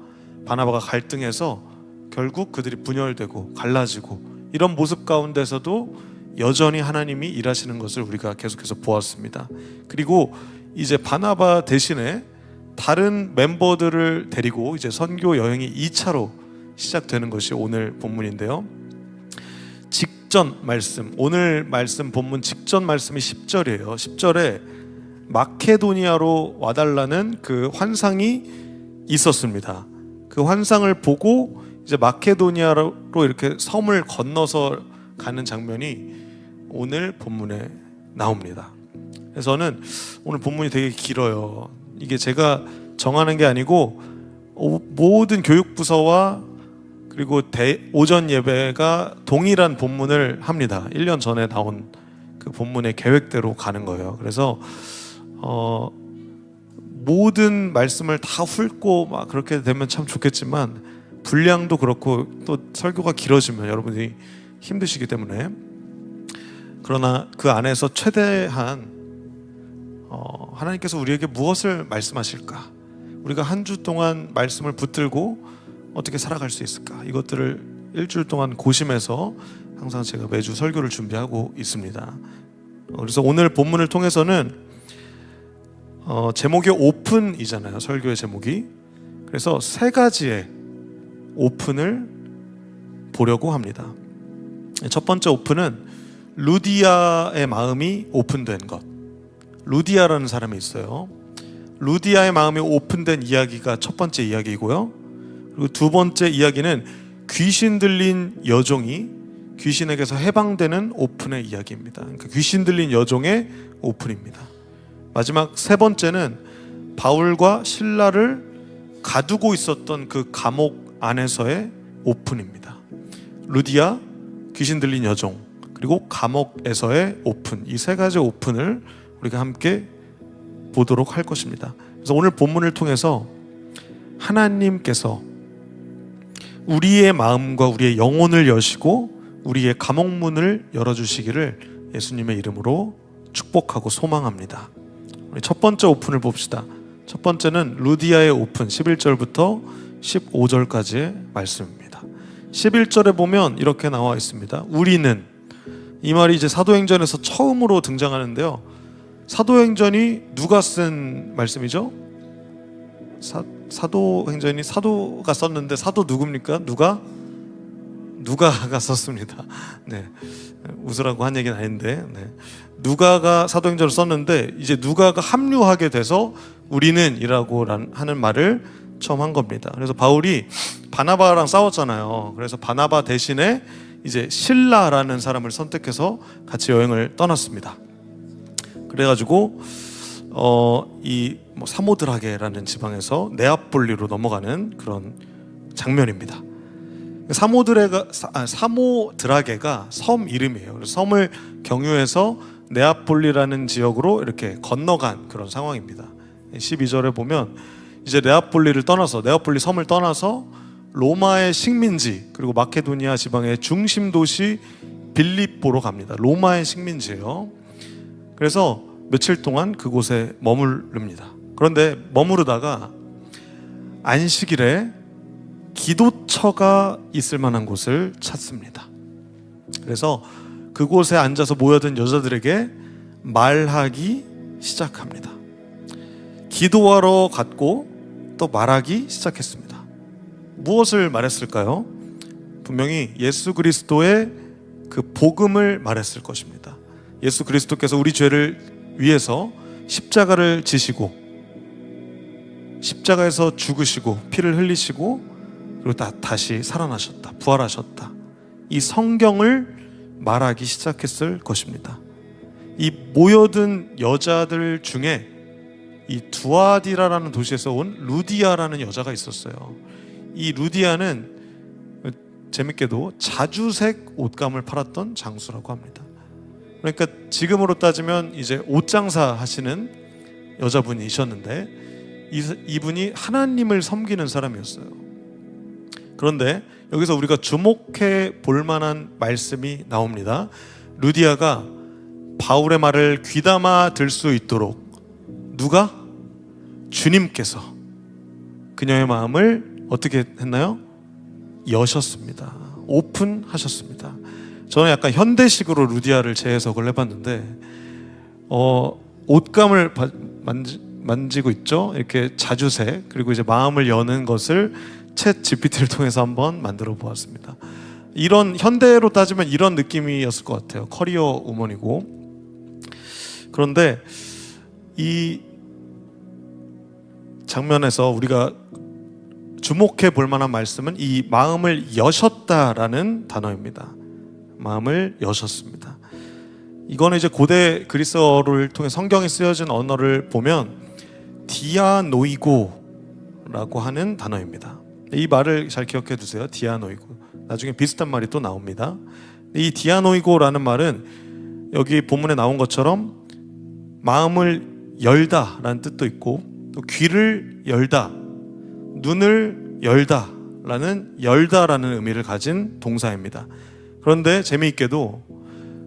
바나바가 갈등해서 결국 그들이 분열되고 갈라지고 이런 모습 가운데서도 여전히 하나님이 일하시는 것을 우리가 계속해서 보았습니다. 그리고 이제 바나바 대신에 다른 멤버들을 데리고 이제 선교 여행이 2차로 시작되는 것이 오늘 본문인데요. 직전 말씀, 오늘 말씀 본문 직전 말씀이 10절이에요. 10절에 마케도니아로 와달라는 그 환상이 있었습니다. 그 환상을 보고 이제 마케도니아로 이렇게 섬을 건너서 가는 장면이 오늘 본문에 나옵니다. 그래서 저는 오늘 본문이 되게 길어요. 이게 제가 정하는 게 아니고 모든 교육부서와 그리고 오전 예배가 동일한 본문을 합니다. 1년 전에 나온 그 본문의 계획대로 가는 거예요. 그래서 모든 말씀을 다 훑고 막 그렇게 되면 참 좋겠지만 분량도 그렇고 또 설교가 길어지면 여러분이 힘드시기 때문에, 그러나 그 안에서 최대한 하나님께서 우리에게 무엇을 말씀하실까, 우리가 한 주 동안 말씀을 붙들고 어떻게 살아갈 수 있을까, 이것들을 일주일 동안 고심해서 항상 제가 매주 설교를 준비하고 있습니다. 그래서 오늘 본문을 통해서는 제목이 오픈이잖아요. 설교의 제목이. 그래서 3가지의 오픈을 보려고 합니다. 첫 번째 오픈은 루디아의 마음이 오픈된 것. 루디아라는 사람이 있어요. 루디아의 마음이 오픈된 이야기가 첫 번째 이야기이고요. 그리고 두 번째 이야기는 귀신 들린 여종이 귀신에게서 해방되는 오픈의 이야기입니다. 그러니까 귀신 들린 여종의 오픈입니다. 마지막 세 번째는 바울과 실라를 가두고 있었던 그 감옥 안에서의 오픈입니다. 루디아, 귀신 들린 여종, 그리고 감옥에서의 오픈, 이 3가지 오픈을 우리가 함께 보도록 할 것입니다. 그래서 오늘 본문을 통해서 하나님께서 우리의 마음과 우리의 영혼을 여시고 우리의 감옥문을 열어주시기를 예수님의 이름으로 축복하고 소망합니다. 우리 첫 번째 오픈을 봅시다. 첫 번째는 루디아의 오픈, 11절부터 15절까지의 말씀입니다. 11절에 보면 이렇게 나와 있습니다. 우리는, 이 말이 이제 사도행전에서 처음으로 등장하는데요. 사도행전이 누가 쓴 말씀이죠? 사도행전이 사도가 썼는데 사도 누굽니까? 누가가 썼습니다. 네, 웃으라고 한 얘기는 아닌데, 네. 누가가 사도행전을 썼는데 이제 누가가 합류하게 돼서 우리는 이라고 하는 말을 처음 한 겁니다. 그래서 바울이 바나바랑 싸웠잖아요. 그래서 바나바 대신에 이제 실라라는 사람을 선택해서 같이 여행을 떠났습니다. 그래가지고 이 사모드라게라는 지방에서 네아폴리로 넘어가는 그런 장면입니다. 사모드라게가 섬 이름이에요. 그래서 섬을 경유해서 네아폴리라는 지역으로 이렇게 건너간 그런 상황입니다. 12절에 보면 이제 네아폴리 섬을 떠나서 로마의 식민지 그리고 마케도니아 지방의 중심 도시 빌립보로 갑니다. 로마의 식민지예요. 그래서 며칠 동안 그곳에 머무릅니다. 그런데 머무르다가 안식일에 기도처가 있을 만한 곳을 찾습니다. 그래서 그곳에 앉아서 모여든 여자들에게 말하기 시작합니다. 기도하러 갔고 또 말하기 시작했습니다. 무엇을 말했을까요? 분명히 예수 그리스도의 그 복음을 말했을 것입니다. 예수 그리스도께서 우리 죄를 위해서 십자가를 지시고 십자가에서 죽으시고 피를 흘리시고 그리고 다시 살아나셨다, 부활하셨다. 이 성경을 말하기 시작했을 것입니다. 이 모여든 여자들 중에 이 두아디라라는 도시에서 온 루디아라는 여자가 있었어요. 이 루디아는 재밌게도 자주색 옷감을 팔았던 장수라고 합니다. 그러니까 지금으로 따지면 이제 옷장사 하시는 여자분이셨는데 이분이 하나님을 섬기는 사람이었어요. 그런데 여기서 우리가 주목해 볼 만한 말씀이 나옵니다. 루디아가 바울의 말을 귀담아 들 수 있도록 누가? 주님께서 그녀의 마음을 어떻게 했나요? 여셨습니다. 오픈하셨습니다. 저는 약간 현대식으로 루디아를 재해석을 해봤는데 옷감을 만지고 있죠. 이렇게 자주색 그리고 이제 마음을 여는 것을 챗 GPT를 통해서 한번 만들어 보았습니다. 이런 현대로 따지면 이런 느낌이었을 것 같아요. 커리어 우먼이고. 그런데 이 장면에서 우리가 주목해 볼 만한 말씀은 이 마음을 여셨다라는 단어입니다. 마음을 여셨습니다. 이거는 이제 고대 그리스어를 통해 성경이 쓰여진 언어를 보면 디아노이고라고 하는 단어입니다. 이 말을 잘 기억해 두세요. 디아노이고. 나중에 비슷한 말이 또 나옵니다. 이 디아노이고라는 말은 여기 본문에 나온 것처럼 마음을 열다라는 뜻도 있고 또 귀를 열다, 눈을 열다라는 열다라는 의미를 가진 동사입니다. 그런데 재미있게도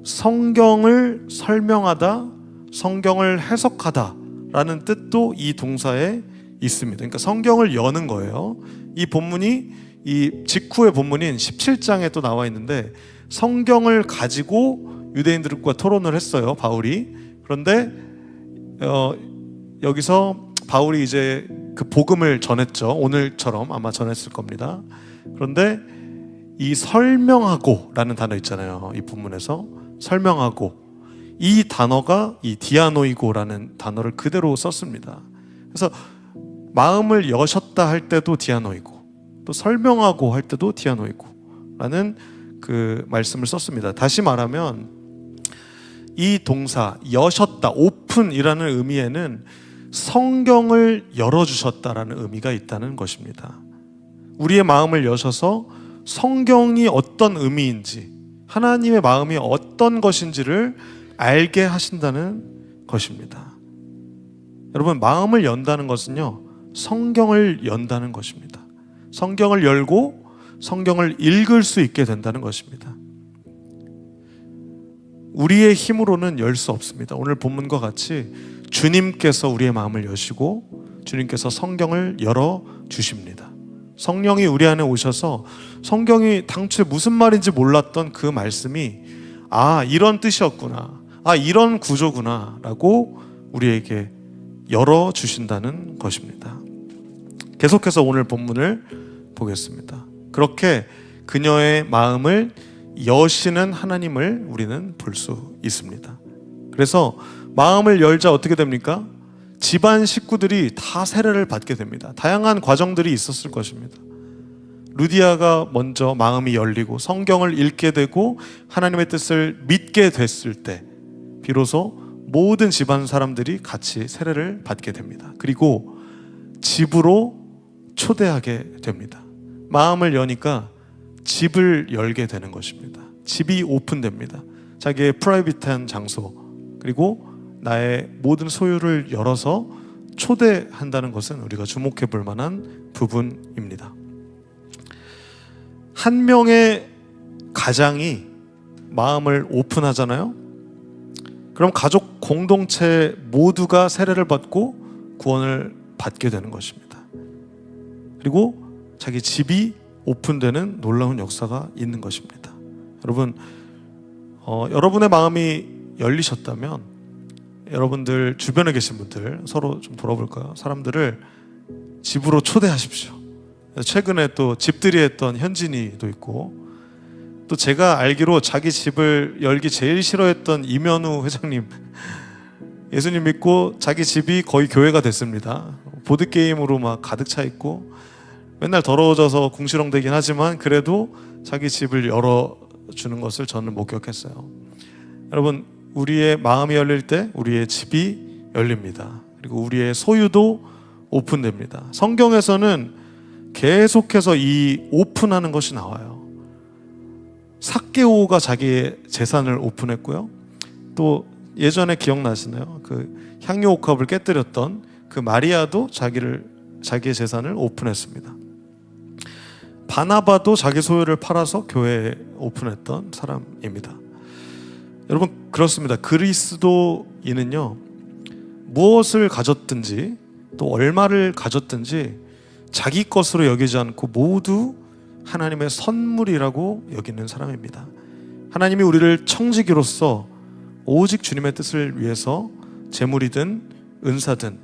성경을 설명하다, 성경을 해석하다라는 뜻도 이 동사에 있습니다. 그러니까 성경을 여는 거예요. 이 본문이 이 직후의 본문인 17장에 또 나와 있는데 성경을 가지고 유대인들과 토론을 했어요, 바울이. 그런데 여기서 바울이 이제 그 복음을 전했죠. 오늘처럼 아마 전했을 겁니다. 그런데 이 설명하고라는 단어 있잖아요. 이 본문에서 설명하고 이 단어가 이 디아노이고라는 단어를 그대로 썼습니다. 그래서 마음을 여셨다 할 때도 디아노이고 또 설명하고 할 때도 디아노이고라는 그 말씀을 썼습니다. 다시 말하면 이 동사 여셨다, 오픈이라는 의미에는 성경을 열어주셨다라는 의미가 있다는 것입니다. 우리의 마음을 여셔서 성경이 어떤 의미인지, 하나님의 마음이 어떤 것인지를 알게 하신다는 것입니다. 여러분, 마음을 연다는 것은요, 성경을 연다는 것입니다. 성경을 열고 성경을 읽을 수 있게 된다는 것입니다. 우리의 힘으로는 열 수 없습니다. 오늘 본문과 같이 주님께서 우리의 마음을 여시고 주님께서 성경을 열어 주십니다. 성령이 우리 안에 오셔서 성경이 당초에 무슨 말인지 몰랐던 그 말씀이 아, 이런 뜻이었구나, 아, 이런 구조구나 라고 우리에게 열어 주신다는 것입니다. 계속해서 오늘 본문을 보겠습니다. 그렇게 그녀의 마음을 여시는 하나님을 우리는 볼 수 있습니다. 그래서 마음을 열자 어떻게 됩니까? 집안 식구들이 다 세례를 받게 됩니다. 다양한 과정들이 있었을 것입니다. 루디아가 먼저 마음이 열리고 성경을 읽게 되고 하나님의 뜻을 믿게 됐을 때 비로소 모든 집안 사람들이 같이 세례를 받게 됩니다. 그리고 집으로 초대하게 됩니다. 마음을 여니까 집을 열게 되는 것입니다. 집이 오픈됩니다. 자기의 프라이빗한 장소 그리고 나의 모든 소유를 열어서 초대한다는 것은 우리가 주목해 볼 만한 부분입니다. 한 명의 가장이 마음을 오픈하잖아요. 그럼 가족 공동체 모두가 세례를 받고 구원을 받게 되는 것입니다. 그리고 자기 집이 오픈되는 놀라운 역사가 있는 것입니다. 여러분, 여러분의 마음이 열리셨다면 여러분들 주변에 계신 분들 서로 좀 돌아볼까요? 사람들을 집으로 초대하십시오. 최근에 또 집들이 했던 현진이도 있고, 또 제가 알기로 자기 집을 열기 제일 싫어했던 이면우 회장님, 예수님 믿고 자기 집이 거의 교회가 됐습니다. 보드게임으로 막 가득 차 있고 맨날 더러워져서 궁시렁대긴 하지만 그래도 자기 집을 열어주는 것을 저는 목격했어요. 여러분, 우리의 마음이 열릴 때 우리의 집이 열립니다. 그리고 우리의 소유도 오픈됩니다. 성경에서는 계속해서 이 오픈하는 것이 나와요. 삭개오가 자기의 재산을 오픈했고요. 또 예전에 기억나시나요? 그 향유 옥합을 깨뜨렸던 그 마리아도 자기의 재산을 오픈했습니다. 바나바도 자기 소유를 팔아서 교회에 오픈했던 사람입니다. 여러분, 그렇습니다. 그리스도인은요, 무엇을 가졌든지 또 얼마를 가졌든지 자기 것으로 여기지 않고 모두 하나님의 선물이라고 여기는 사람입니다. 하나님이 우리를 청지기로서 오직 주님의 뜻을 위해서 재물이든 은사든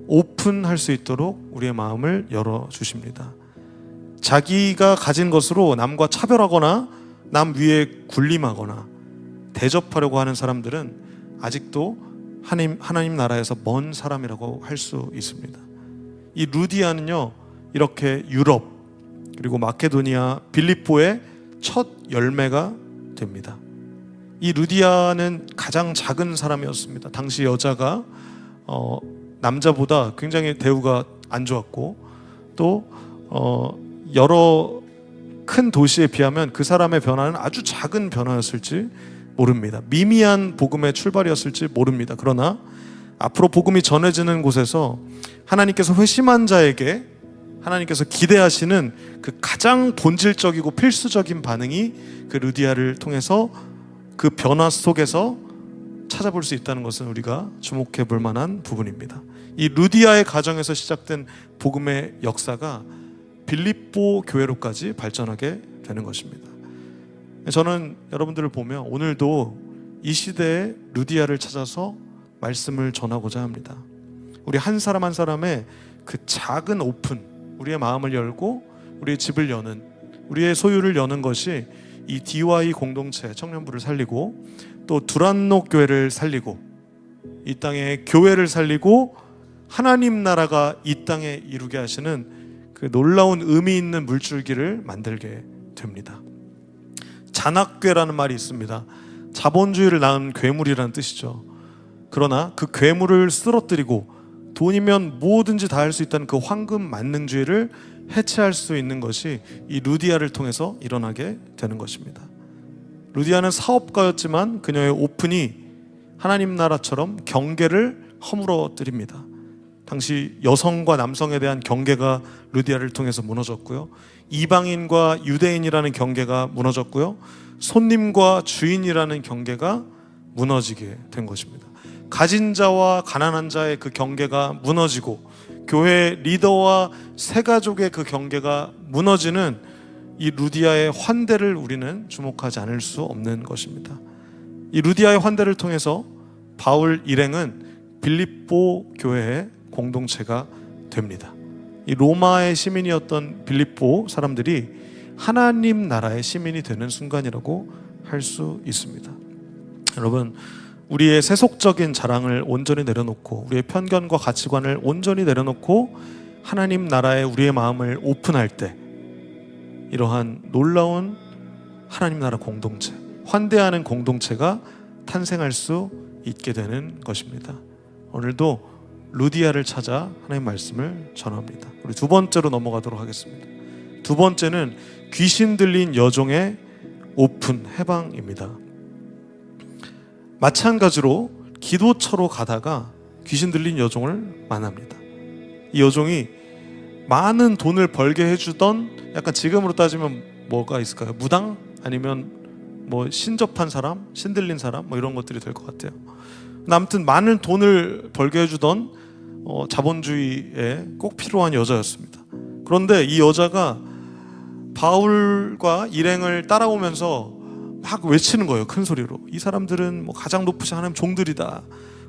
오픈할 수 있도록 우리의 마음을 열어주십니다. 자기가 가진 것으로 남과 차별하거나 남 위에 군림하거나 대접하려고 하는 사람들은 아직도 하나님 나라에서 먼 사람이라고 할 수 있습니다. 이 루디아는요, 이렇게 유럽 그리고 마케도니아 빌립보의 첫 열매가 됩니다. 이 루디아는 가장 작은 사람이었습니다. 당시 여자가 남자보다 굉장히 대우가 안 좋았고 또 여러 큰 도시에 비하면 그 사람의 변화는 아주 작은 변화였을지 모릅니다. 미미한 복음의 출발이었을지 모릅니다. 그러나 앞으로 복음이 전해지는 곳에서 하나님께서 회심한 자에게 하나님께서 기대하시는 그 가장 본질적이고 필수적인 반응이 그 루디아를 통해서 그 변화 속에서 찾아볼 수 있다는 것은 우리가 주목해 볼 만한 부분입니다. 이 루디아의 가정에서 시작된 복음의 역사가 빌립보 교회로까지 발전하게 되는 것입니다. 저는 여러분들을 보며 오늘도 이 시대에 루디아를 찾아서 말씀을 전하고자 합니다. 우리 한 사람 한 사람의 그 작은 오픈, 우리의 마음을 열고 우리의 집을 여는, 우리의 소유를 여는 것이 이 DY 공동체 청년부를 살리고 또 두란노 교회를 살리고 이 땅의 교회를 살리고 하나님 나라가 이 땅에 이루게 하시는 그 놀라운 의미 있는 물줄기를 만들게 됩니다. 잔악괴라는 말이 있습니다. 자본주의를 낳은 괴물이라는 뜻이죠. 그러나 그 괴물을 쓰러뜨리고 돈이면 뭐든지 다 할 수 있다는 그 황금 만능주의를 해체할 수 있는 것이 이 루디아를 통해서 일어나게 되는 것입니다. 루디아는 사업가였지만 그녀의 오픈이 하나님 나라처럼 경계를 허물어뜨립니다. 당시 여성과 남성에 대한 경계가 루디아를 통해서 무너졌고요. 이방인과 유대인이라는 경계가 무너졌고요. 손님과 주인이라는 경계가 무너지게 된 것입니다. 가진 자와 가난한 자의 그 경계가 무너지고 교회 리더와 새가족의 그 경계가 무너지는 이 루디아의 환대를 우리는 주목하지 않을 수 없는 것입니다. 이 루디아의 환대를 통해서 바울 일행은 빌립보 교회의 공동체가 됩니다. 이 로마의 시민이었던 빌립보 사람들이 하나님 나라의 시민이 되는 순간이라고 할 수 있습니다. 여러분, 우리의 세속적인 자랑을 온전히 내려놓고 우리의 편견과 가치관을 온전히 내려놓고 하나님 나라에 우리의 마음을 오픈할 때 이러한 놀라운 하나님 나라 공동체, 환대하는 공동체가 탄생할 수 있게 되는 것입니다. 오늘도 루디아를 찾아 하나님의 말씀을 전합니다. 우리 두 번째로 넘어가도록 하겠습니다. 두 번째는 귀신 들린 여종의 오픈 해방입니다. 마찬가지로 기도처로 가다가 귀신 들린 여종을 만납니다. 이 여종이 많은 돈을 벌게 해주던, 약간 지금으로 따지면 뭐가 있을까요? 무당? 아니면 뭐 신접한 사람? 신들린 사람? 뭐 이런 것들이 될 것 같아요. 아무튼 많은 돈을 벌게 해주던 자본주의에 꼭 필요한 여자였습니다. 그런데 이 여자가 바울과 일행을 따라오면서 막 외치는 거예요. 큰 소리로. 이 사람들은 뭐 가장 높으신 하나님 종들이다.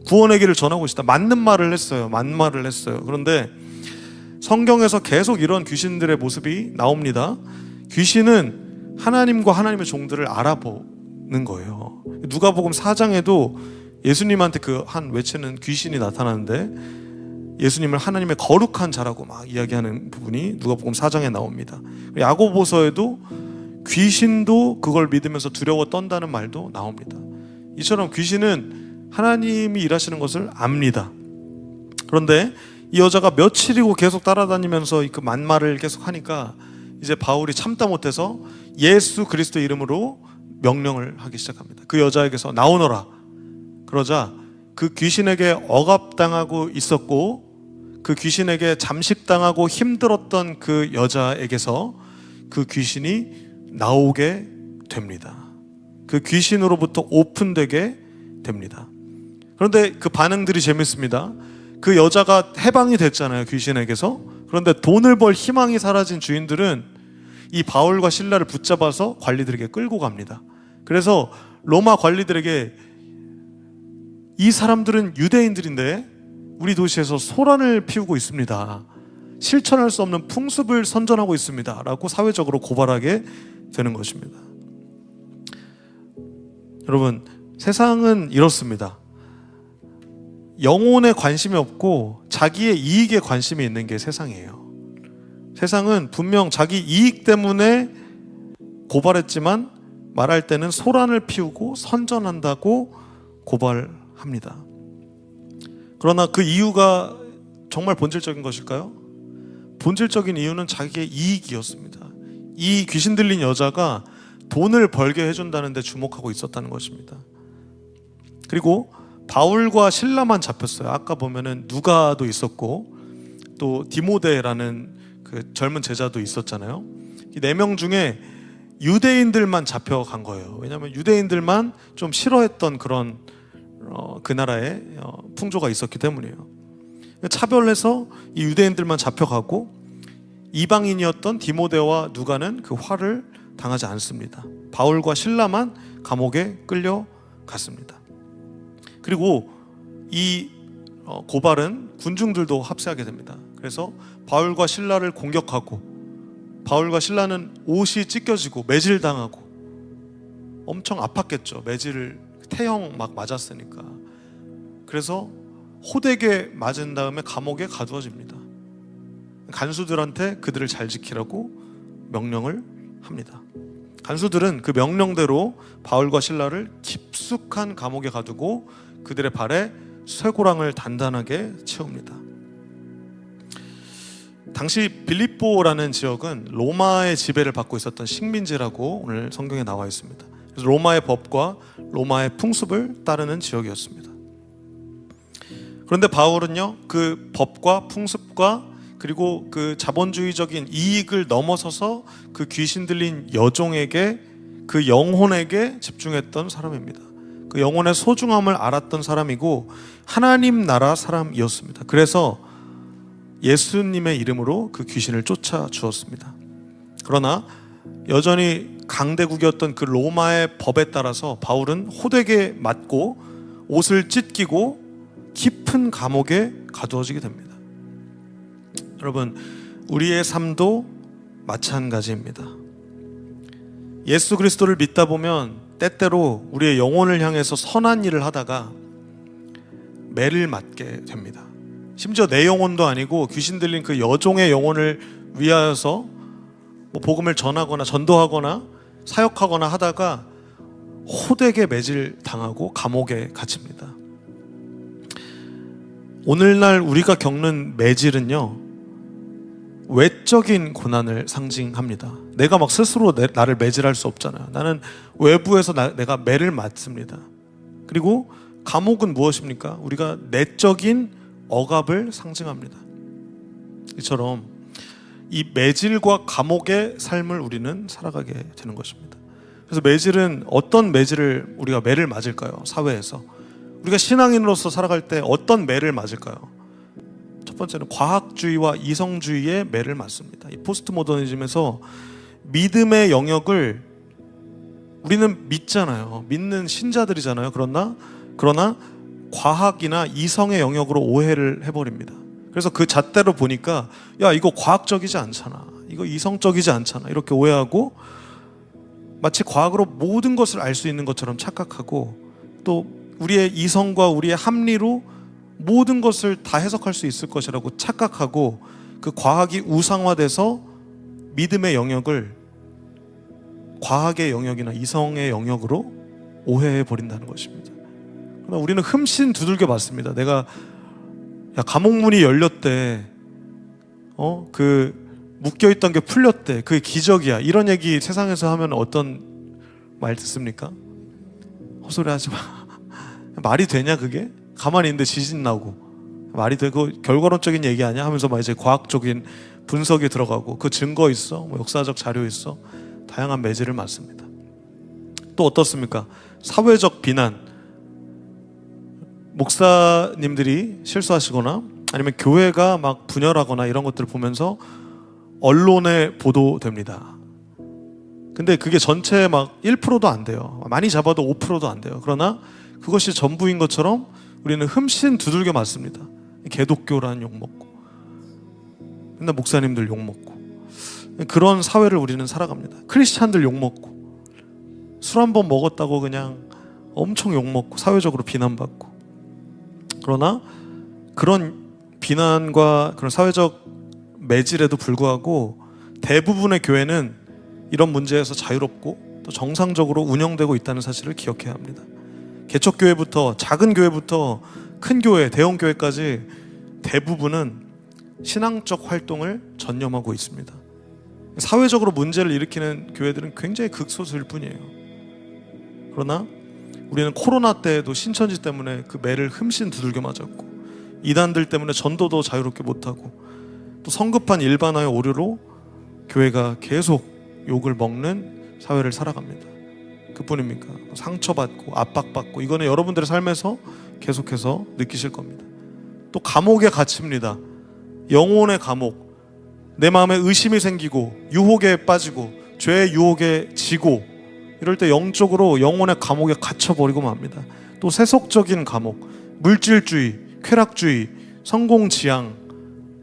구원의 길을 전하고 있다. 맞는 말을 했어요. 만말을 했어요. 그런데 성경에서 계속 이런 귀신들의 모습이 나옵니다. 귀신은 하나님과 하나님의 종들을 알아보는 거예요. 누가복음 4장에도 예수님한테 그 한 외치는 귀신이 나타나는데 예수님을 하나님의 거룩한 자라고 막 이야기하는 부분이 누가복음 4장에 나옵니다. 야고보서에도 귀신도 그걸 믿으면서 두려워 떤다는 말도 나옵니다. 이처럼 귀신은 하나님이 일하시는 것을 압니다. 그런데 이 여자가 며칠이고 계속 따라다니면서 그 만말을 계속 하니까 이제 바울이 참다 못해서 예수 그리스도 이름으로 명령을 하기 시작합니다. 그 여자에게서 나오너라. 그러자 그 귀신에게 억압당하고 있었고 그 귀신에게 잠식당하고 힘들었던 그 여자에게서 그 귀신이 나오게 됩니다. 그 귀신으로부터 오픈되게 됩니다. 그런데 그 반응들이 재밌습니다. 그 여자가 해방이 됐잖아요, 귀신에게서. 그런데 돈을 벌 희망이 사라진 주인들은 이 바울과 실라를 붙잡아서 관리들에게 끌고 갑니다. 그래서 로마 관리들에게 이 사람들은 유대인들인데 우리 도시에서 소란을 피우고 있습니다. 실천할 수 없는 풍습을 선전하고 있습니다. 라고 사회적으로 고발하게 되는 것입니다. 여러분, 세상은 이렇습니다. 영혼에 관심이 없고 자기의 이익에 관심이 있는 게 세상이에요. 세상은 분명 자기 이익 때문에 고발했지만 말할 때는 소란을 피우고 선전한다고 고발합니다. 그러나 그 이유가 정말 본질적인 것일까요? 본질적인 이유는 자기의 이익이었습니다. 이 귀신 들린 여자가 돈을 벌게 해준다는 데 주목하고 있었다는 것입니다. 그리고 바울과 실라만 잡혔어요. 아까 보면은 누가도 있었고 또 디모데라는 그 젊은 제자도 있었잖아요. 이 4명 중에 유대인들만 잡혀간 거예요. 왜냐하면 유대인들만 좀 싫어했던 그런 그 나라의 풍조가 있었기 때문이에요. 차별해서 이 유대인들만 잡혀가고 이방인이었던 디모데와 누가는 그 화를 당하지 않습니다. 바울과 실라만 감옥에 끌려갔습니다. 그리고 이 고발은 군중들도 합세하게 됩니다. 그래서 바울과 실라를 공격하고 바울과 실라는 옷이 찢겨지고 매질당하고 엄청 아팠겠죠. 매질을 태형 막 맞았으니까. 그래서 호되게 맞은 다음에 감옥에 가두어집니다. 간수들한테 그들을 잘 지키라고 명령을 합니다. 간수들은 그 명령대로 바울과 실라를 깊숙한 감옥에 가두고 그들의 발에 쇠고랑을 단단하게 채웁니다. 당시 빌립보라는 지역은 로마의 지배를 받고 있었던 식민지라고 오늘 성경에 나와 있습니다. 그래서 로마의 법과 로마의 풍습을 따르는 지역이었습니다. 그런데 바울은요, 그 법과 풍습과 그리고 그 자본주의적인 이익을 넘어서서 그 귀신 들린 여종에게, 그 영혼에게 집중했던 사람입니다. 그 영혼의 소중함을 알았던 사람이고 하나님 나라 사람이었습니다. 그래서 예수님의 이름으로 그 귀신을 쫓아 주었습니다. 그러나 여전히 강대국이었던 그 로마의 법에 따라서 바울은 호되게 맞고 옷을 찢기고 깊은 감옥에 가두어지게 됩니다. 여러분, 우리의 삶도 마찬가지입니다. 예수 그리스도를 믿다 보면 때때로 우리의 영혼을 향해서 선한 일을 하다가 매를 맞게 됩니다. 심지어 내 영혼도 아니고 귀신 들린 그 여종의 영혼을 위하여서 뭐 복음을 전하거나 전도하거나 사역하거나 하다가 호되게 매질 당하고 감옥에 갇힙니다. 오늘날 우리가 겪는 매질은요, 외적인 고난을 상징합니다. 내가 막 스스로 나를 매질할 수 없잖아요. 나는 외부에서 내가 매를 맞습니다. 그리고 감옥은 무엇입니까? 우리가 내적인 억압을 상징합니다. 이처럼 이 매질과 감옥의 삶을 우리는 살아가게 되는 것입니다. 그래서 매질은 어떤 매질을 우리가 매를 맞을까요? 사회에서 우리가 신앙인으로서 살아갈 때 어떤 매를 맞을까요? 첫 번째는 과학주의와 이성주의의 매를 맞습니다. 이 포스트 모더니즘에서 믿음의 영역을 우리는 믿잖아요. 믿는 신자들이잖아요. 그러나 과학이나 이성의 영역으로 오해를 해버립니다. 그래서 그 잣대로 보니까 야, 이거 과학적이지 않잖아, 이거 이성적이지 않잖아, 이렇게 오해하고 마치 과학으로 모든 것을 알 수 있는 것처럼 착각하고, 또 우리의 이성과 우리의 합리로 모든 것을 다 해석할 수 있을 것이라고 착각하고, 그 과학이 우상화돼서 믿음의 영역을 과학의 영역이나 이성의 영역으로 오해해 버린다는 것입니다. 그러나 우리는 흠씬 두들겨 맞습니다. 내가 야, 감옥문이 열렸대, 그 묶여있던 게 풀렸대, 그게 기적이야, 이런 얘기 세상에서 하면 어떤 말 듣습니까? 헛소리 하지 마. 말이 되냐 그게? 가만히 있는데 지진 나고 말이 되고 결과론적인 얘기 아니야? 하면서 막 이제 과학적인 분석이 들어가고 그 증거 있어? 뭐 역사적 자료 있어? 다양한 매질을 맞습니다. 또 어떻습니까? 사회적 비난. 목사님들이 실수하시거나 아니면 교회가 막 분열하거나 이런 것들을 보면서 언론에 보도됩니다. 근데 그게 전체 막 1%도 안 돼요. 많이 잡아도 5%도 안 돼요. 그러나 그것이 전부인 것처럼 우리는 흠씬 두들겨 맞습니다. 개독교라는 욕먹고, 맨날 목사님들 욕먹고, 그런 사회를 우리는 살아갑니다. 크리스찬들 욕먹고, 술 한 번 먹었다고 그냥 엄청 욕먹고 사회적으로 비난받고. 그러나 그런 비난과 그런 사회적 매질에도 불구하고 대부분의 교회는 이런 문제에서 자유롭고 또 정상적으로 운영되고 있다는 사실을 기억해야 합니다. 개척교회부터 작은 교회부터 큰 교회, 대형 교회까지 대부분은 신앙적 활동을 전념하고 있습니다. 사회적으로 문제를 일으키는 교회들은 굉장히 극소수일 뿐이에요. 그러나 우리는 코로나 때에도 신천지 때문에 그 매를 흠씬 두들겨 맞았고, 이단들 때문에 전도도 자유롭게 못하고, 또 성급한 일반화의 오류로 교회가 계속 욕을 먹는 사회를 살아갑니다. 그뿐입니까? 상처받고 압박받고, 이거는 여러분들의 삶에서 계속해서 느끼실 겁니다. 또 감옥에 갇힙니다. 영혼의 감옥. 내 마음에 의심이 생기고 유혹에 빠지고 죄의 유혹에 지고, 이럴 때 영적으로 영혼의 감옥에 갇혀버리고 맙니다. 또 세속적인 감옥, 물질주의, 쾌락주의, 성공지향,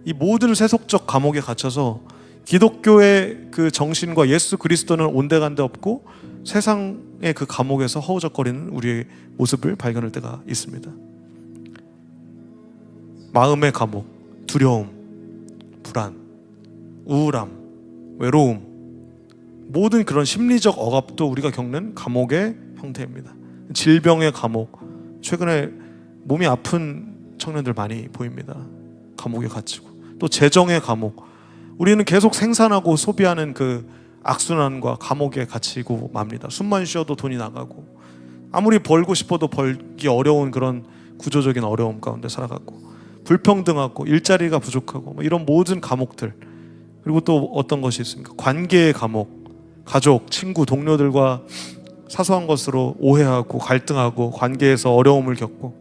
이 모든 세속적 감옥에 갇혀서 기독교의 그 정신과 예수 그리스도는 온데간데 없고 세상의 그 감옥에서 허우적거리는 우리의 모습을 발견할 때가 있습니다. 마음의 감옥, 두려움, 불안, 우울함, 외로움, 모든 그런 심리적 억압도 우리가 겪는 감옥의 형태입니다. 질병의 감옥, 최근에 몸이 아픈 청년들 많이 보입니다. 감옥에 갇히고. 또 재정의 감옥, 우리는 계속 생산하고 소비하는 그 악순환과 감옥에 갇히고 맙니다. 숨만 쉬어도 돈이 나가고, 아무리 벌고 싶어도 벌기 어려운 그런 구조적인 어려움 가운데 살아가고, 불평등하고 일자리가 부족하고, 이런 모든 감옥들. 그리고 또 어떤 것이 있습니까? 관계의 감옥, 가족, 친구, 동료들과 사소한 것으로 오해하고 갈등하고 관계에서 어려움을 겪고.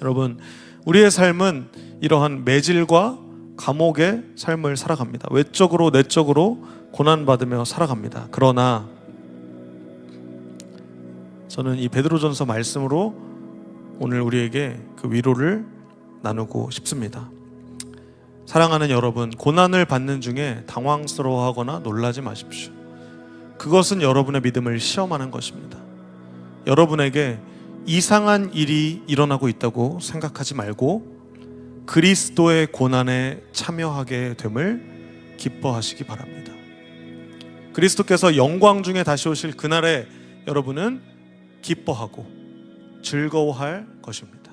여러분, 우리의 삶은 이러한 매질과 감옥의 삶을 살아갑니다. 외적으로 내적으로 고난받으며 살아갑니다. 그러나 저는 이 베드로전서 말씀으로 오늘 우리에게 그 위로를 나누고 싶습니다. 사랑하는 여러분, 고난을 받는 중에 당황스러워하거나 놀라지 마십시오. 그것은 여러분의 믿음을 시험하는 것입니다. 여러분에게 이상한 일이 일어나고 있다고 생각하지 말고 그리스도의 고난에 참여하게 됨을 기뻐하시기 바랍니다. 그리스도께서 영광 중에 다시 오실 그날에 여러분은 기뻐하고 즐거워할 것입니다.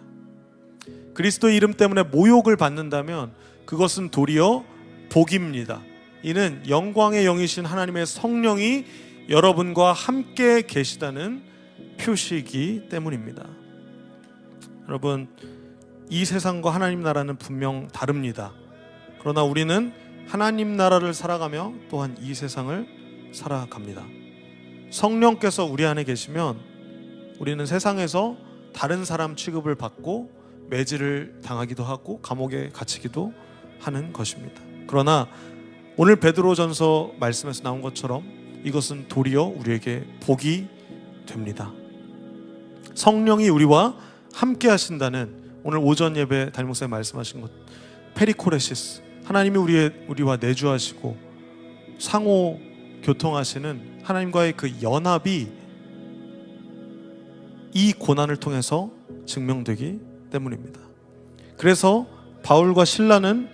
그리스도의 이름 때문에 모욕을 받는다면 그것은 도리어 복입니다. 이는 영광의 영이신 하나님의 성령이 여러분과 함께 계시다는 표시이기 때문입니다. 여러분, 이 세상과 하나님 나라는 분명 다릅니다. 그러나 우리는 하나님 나라를 살아가며 또한 이 세상을 살아갑니다. 성령께서 우리 안에 계시면 우리는 세상에서 다른 사람 취급을 받고 매질을 당하기도 하고 감옥에 갇히기도 하는 것입니다. 그러나 오늘 베드로전서 말씀에서 나온 것처럼 이것은 도리어 우리에게 복이 됩니다. 성령이 우리와 함께 하신다는 오늘 오전 예배 담임 목사님 말씀하신 것, 페리코레시스, 하나님이 우리와 내주하시고 상호 교통하시는 하나님과의 그 연합이 이 고난을 통해서 증명되기 때문입니다. 그래서 바울과 실라는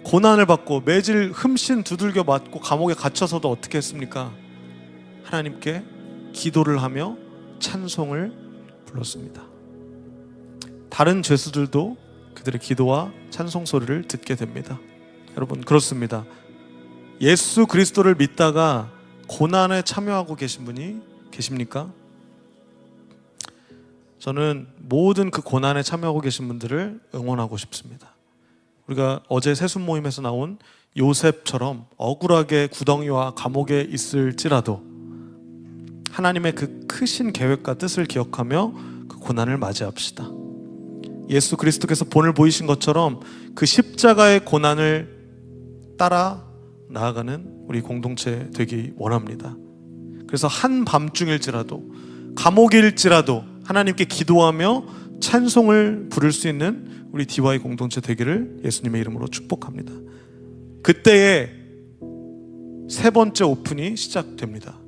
고난을 받고 매질 흠씬 두들겨 맞고 감옥에 갇혀서도 어떻게 했습니까? 하나님께 기도를 하며 찬송을 불렀습니다. 다른 죄수들도 그들의 기도와 찬송 소리를 듣게 됩니다. 여러분, 그렇습니다. 예수 그리스도를 믿다가 고난에 참여하고 계신 분이 계십니까? 저는 모든 그 고난에 참여하고 계신 분들을 응원하고 싶습니다. 우리가 어제 세순 모임에서 나온 요셉처럼 억울하게 구덩이와 감옥에 있을지라도 하나님의 그 크신 계획과 뜻을 기억하며 그 고난을 맞이합시다. 예수 그리스도께서 본을 보이신 것처럼 그 십자가의 고난을 따라 나아가는 우리 공동체 되기 원합니다. 그래서 한밤중일지라도 감옥일지라도 하나님께 기도하며 찬송을 부를 수 있는 우리 DY 공동체 되기를 예수님의 이름으로 축복합니다. 그때에 세 번째 오픈이 시작됩니다.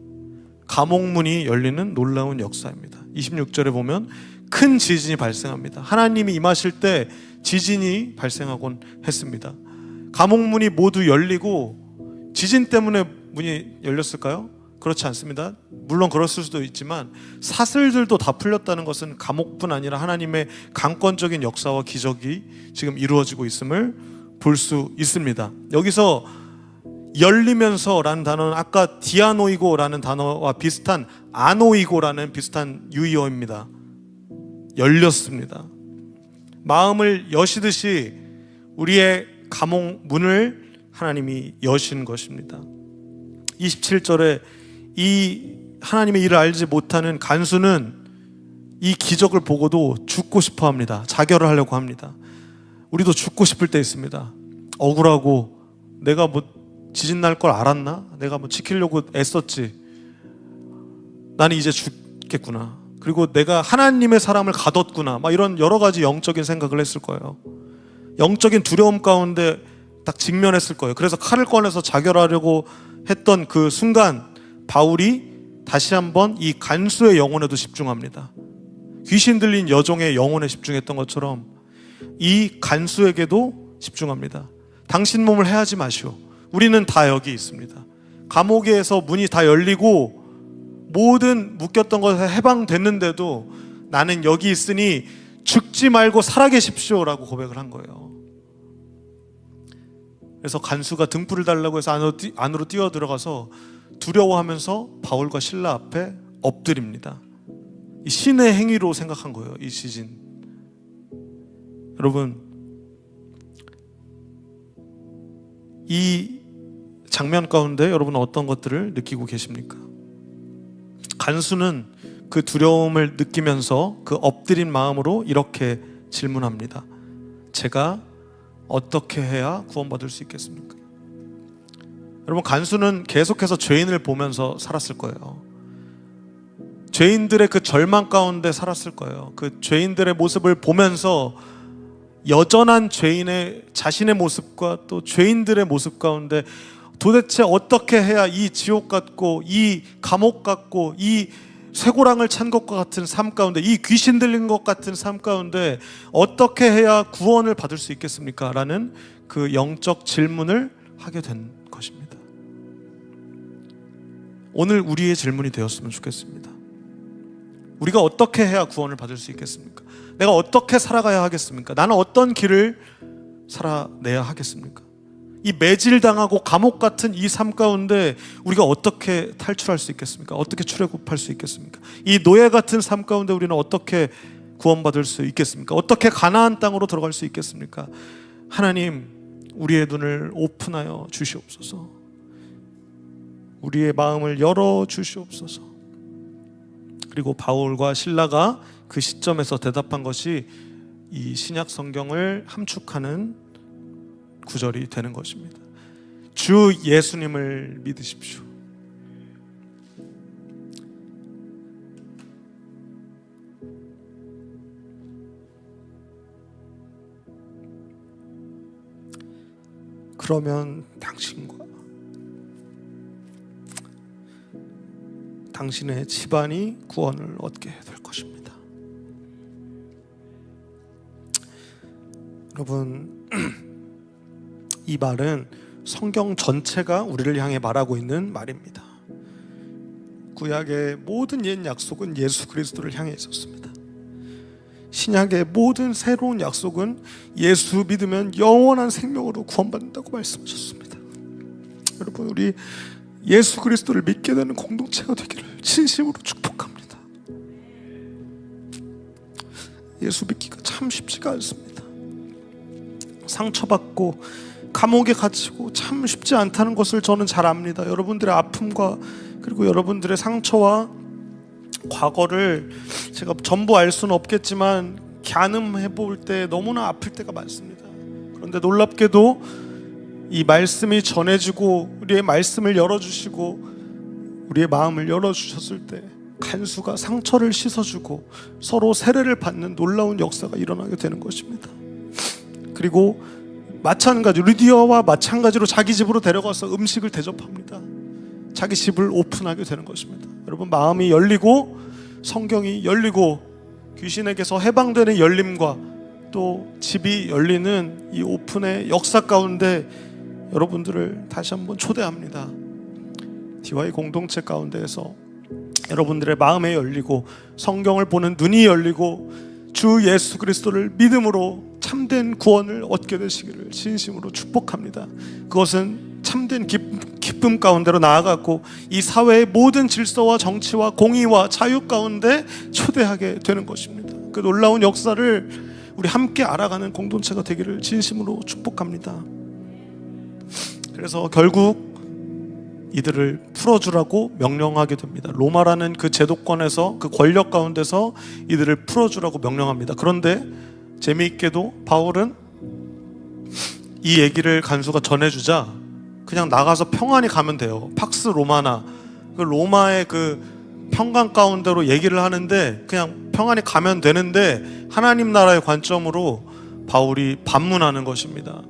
감옥문이 열리는 놀라운 역사입니다. 26절에 보면 큰 지진이 발생합니다. 하나님이 임하실 때 지진이 발생하곤 했습니다. 감옥문이 모두 열리고 지진 때문에 문이 열렸을까요? 그렇지 않습니다. 물론 그랬을 수도 있지만 사슬들도 다 풀렸다는 것은 감옥뿐 아니라 하나님의 강권적인 역사와 기적이 지금 이루어지고 있음을 볼 수 있습니다. 여기서 열리면서라는 단어는 아까 디아노이고라는 단어와 비슷한 아노이고라는 비슷한 유의어입니다. 열렸습니다. 마음을 여시듯이 우리의 감옥 문을 하나님이 여신 것입니다. 27절에 이 하나님의 일을 알지 못하는 간수는 이 기적을 보고도 죽고 싶어 합니다. 자결을 하려고 합니다. 우리도 죽고 싶을 때 있습니다. 억울하고 내가 뭐 지진 날 걸 알았나? 내가 뭐 지키려고 애썼지. 나는 이제 죽겠구나. 그리고 내가 하나님의 사람을 가뒀구나. 막 이런 여러 가지 영적인 생각을 했을 거예요. 영적인 두려움 가운데 딱 직면했을 거예요. 그래서 칼을 꺼내서 자결하려고 했던 그 순간 바울이 다시 한번 이 간수의 영혼에도 집중합니다. 귀신 들린 여종의 영혼에 집중했던 것처럼 이 간수에게도 집중합니다. 당신 몸을 해하지 마시오. 우리는 다 여기 있습니다. 감옥에서 문이 다 열리고 모든 묶였던 것에 해방됐는데도 나는 여기 있으니 죽지 말고 살아계십시오라고 고백을 한 거예요. 그래서 간수가 등불을 달라고 해서 안으로 뛰어 들어가서 두려워하면서 바울과 실라 앞에 엎드립니다. 이 신의 행위로 생각한 거예요. 이 지진. 여러분, 이 장면 가운데 여러분은 어떤 것들을 느끼고 계십니까? 간수는 그 두려움을 느끼면서 그 엎드린 마음으로 이렇게 질문합니다. 제가 어떻게 해야 구원받을 수 있겠습니까? 여러분, 간수는 계속해서 죄인을 보면서 살았을 거예요. 죄인들의 그 절망 가운데 살았을 거예요. 그 죄인들의 모습을 보면서 여전한 죄인의 자신의 모습과 또 죄인들의 모습 가운데 도대체 어떻게 해야 이 지옥 같고 이 감옥 같고 이 쇠고랑을 찬 것과 같은 삶 가운데, 이 귀신 들린 것 같은 삶 가운데 어떻게 해야 구원을 받을 수 있겠습니까? 라는 그 영적 질문을 하게 된 것입니다. 오늘 우리의 질문이 되었으면 좋겠습니다. 우리가 어떻게 해야 구원을 받을 수 있겠습니까? 내가 어떻게 살아가야 하겠습니까? 나는 어떤 길을 살아내야 하겠습니까? 이 매질당하고 감옥 같은 이 삶 가운데 우리가 어떻게 탈출할 수 있겠습니까? 어떻게 출애굽할 수 있겠습니까? 이 노예 같은 삶 가운데 우리는 어떻게 구원받을 수 있겠습니까? 어떻게 가나안 땅으로 들어갈 수 있겠습니까? 하나님, 우리의 눈을 오픈하여 주시옵소서. 우리의 마음을 열어 주시옵소서. 그리고 바울과 실라가 그 시점에서 대답한 것이 이 신약 성경을 함축하는 구절이 되는 것입니다. 주 예수님을 믿으십시오. 그러면 당신의 집안이 구원을 얻게 될 것입니다. 여러분, 이 말은 성경 전체가 우리를 향해 말하고 있는 말입니다. 구약의 모든 옛 약속은 예수 그리스도를 향해 있었습니다. 신약의 모든 새로운 약속은 예수 믿으면 영원한 생명으로 구원받는다고 말씀하셨습니다. 여러분, 우리 예수 그리스도를 믿게 되는 공동체가 되기를 진심으로 축복합니다. 예수 믿기가 참 쉽지가 않습니다. 상처받고 감옥에 갇히고 참 쉽지 않다는 것을 저는 잘 압니다. 여러분들의 아픔과 그리고 여러분들의 상처와 과거를 제가 전부 알 수는 없겠지만 갸름해 볼 때 너무나 아플 때가 많습니다. 그런데 놀랍게도 이 말씀이 전해지고 우리의 말씀을 열어주시고 우리의 마음을 열어주셨을 때 간수가 상처를 씻어주고 서로 세례를 받는 놀라운 역사가 일어나게 되는 것입니다. 그리고 마찬가지 루디아와 마찬가지로 자기 집으로 데려가서 음식을 대접합니다. 자기 집을 오픈하게 되는 것입니다. 여러분, 마음이 열리고 성경이 열리고 귀신에게서 해방되는 열림과 또 집이 열리는 이 오픈의 역사 가운데 여러분들을 다시 한번 초대합니다. DY 공동체 가운데에서 여러분들의 마음에 열리고 성경을 보는 눈이 열리고 주 예수 그리스도를 믿음으로 참된 구원을 얻게 되시기를 진심으로 축복합니다. 그것은 참된 기쁨 가운데로 나아가고 이 사회의 모든 질서와 정치와 공의와 자유 가운데 초대하게 되는 것입니다. 그 놀라운 역사를 우리 함께 알아가는 공동체가 되기를 진심으로 축복합니다. 그래서 결국 이들을 풀어주라고 명령하게 됩니다. 로마라는 그 제도권에서 그 권력 가운데서 이들을 풀어주라고 명령합니다. 그런데 재미있게도 바울은 이 얘기를 간수가 전해주자 그냥 나가서 평안히 가면 돼요. 팍스 로마나 그 로마의 그 평강 가운데로 얘기를 하는데 그냥 평안히 가면 되는데 하나님 나라의 관점으로 바울이 반문하는 것입니다.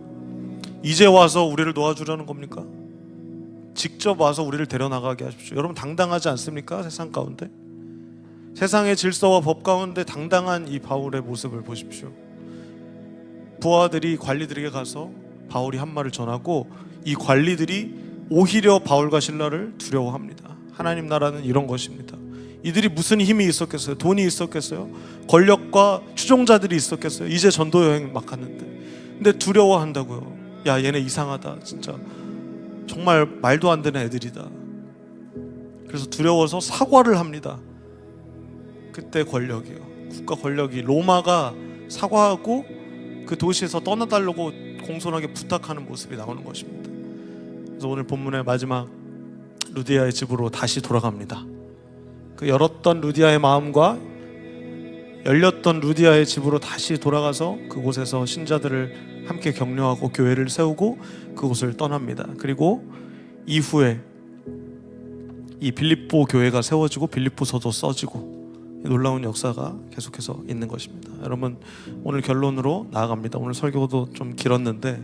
이제 와서 우리를 놓아주려는 겁니까? 직접 와서 우리를 데려나가게 하십시오. 여러분, 당당하지 않습니까? 세상 가운데 세상의 질서와 법 가운데 당당한 이 바울의 모습을 보십시오. 부하들이 관리들에게 가서 바울이 한 말을 전하고 이 관리들이 오히려 바울과 실라를 두려워합니다. 하나님 나라는 이런 것입니다. 이들이 무슨 힘이 있었겠어요? 돈이 있었겠어요? 권력과 추종자들이 있었겠어요? 이제 전도 여행 막 갔는데 근데 두려워한다고요. 야, 얘네 이상하다. 진짜 정말 말도 안 되는 애들이다. 그래서 두려워서 사과를 합니다. 그때 권력이요, 국가 권력이 로마가 사과하고 그 도시에서 떠나달라고 공손하게 부탁하는 모습이 나오는 것입니다. 그래서 오늘 본문의 마지막 루디아의 집으로 다시 돌아갑니다. 그 열었던 루디아의 마음과 열렸던 루디아의 집으로 다시 돌아가서 그곳에서 신자들을 함께 격려하고 교회를 세우고 그곳을 떠납니다. 그리고 이후에 이 빌립보 교회가 세워지고 빌립보서도 써지고 놀라운 역사가 계속해서 있는 것입니다. 여러분, 오늘 결론으로 나아갑니다. 오늘 설교도 좀 길었는데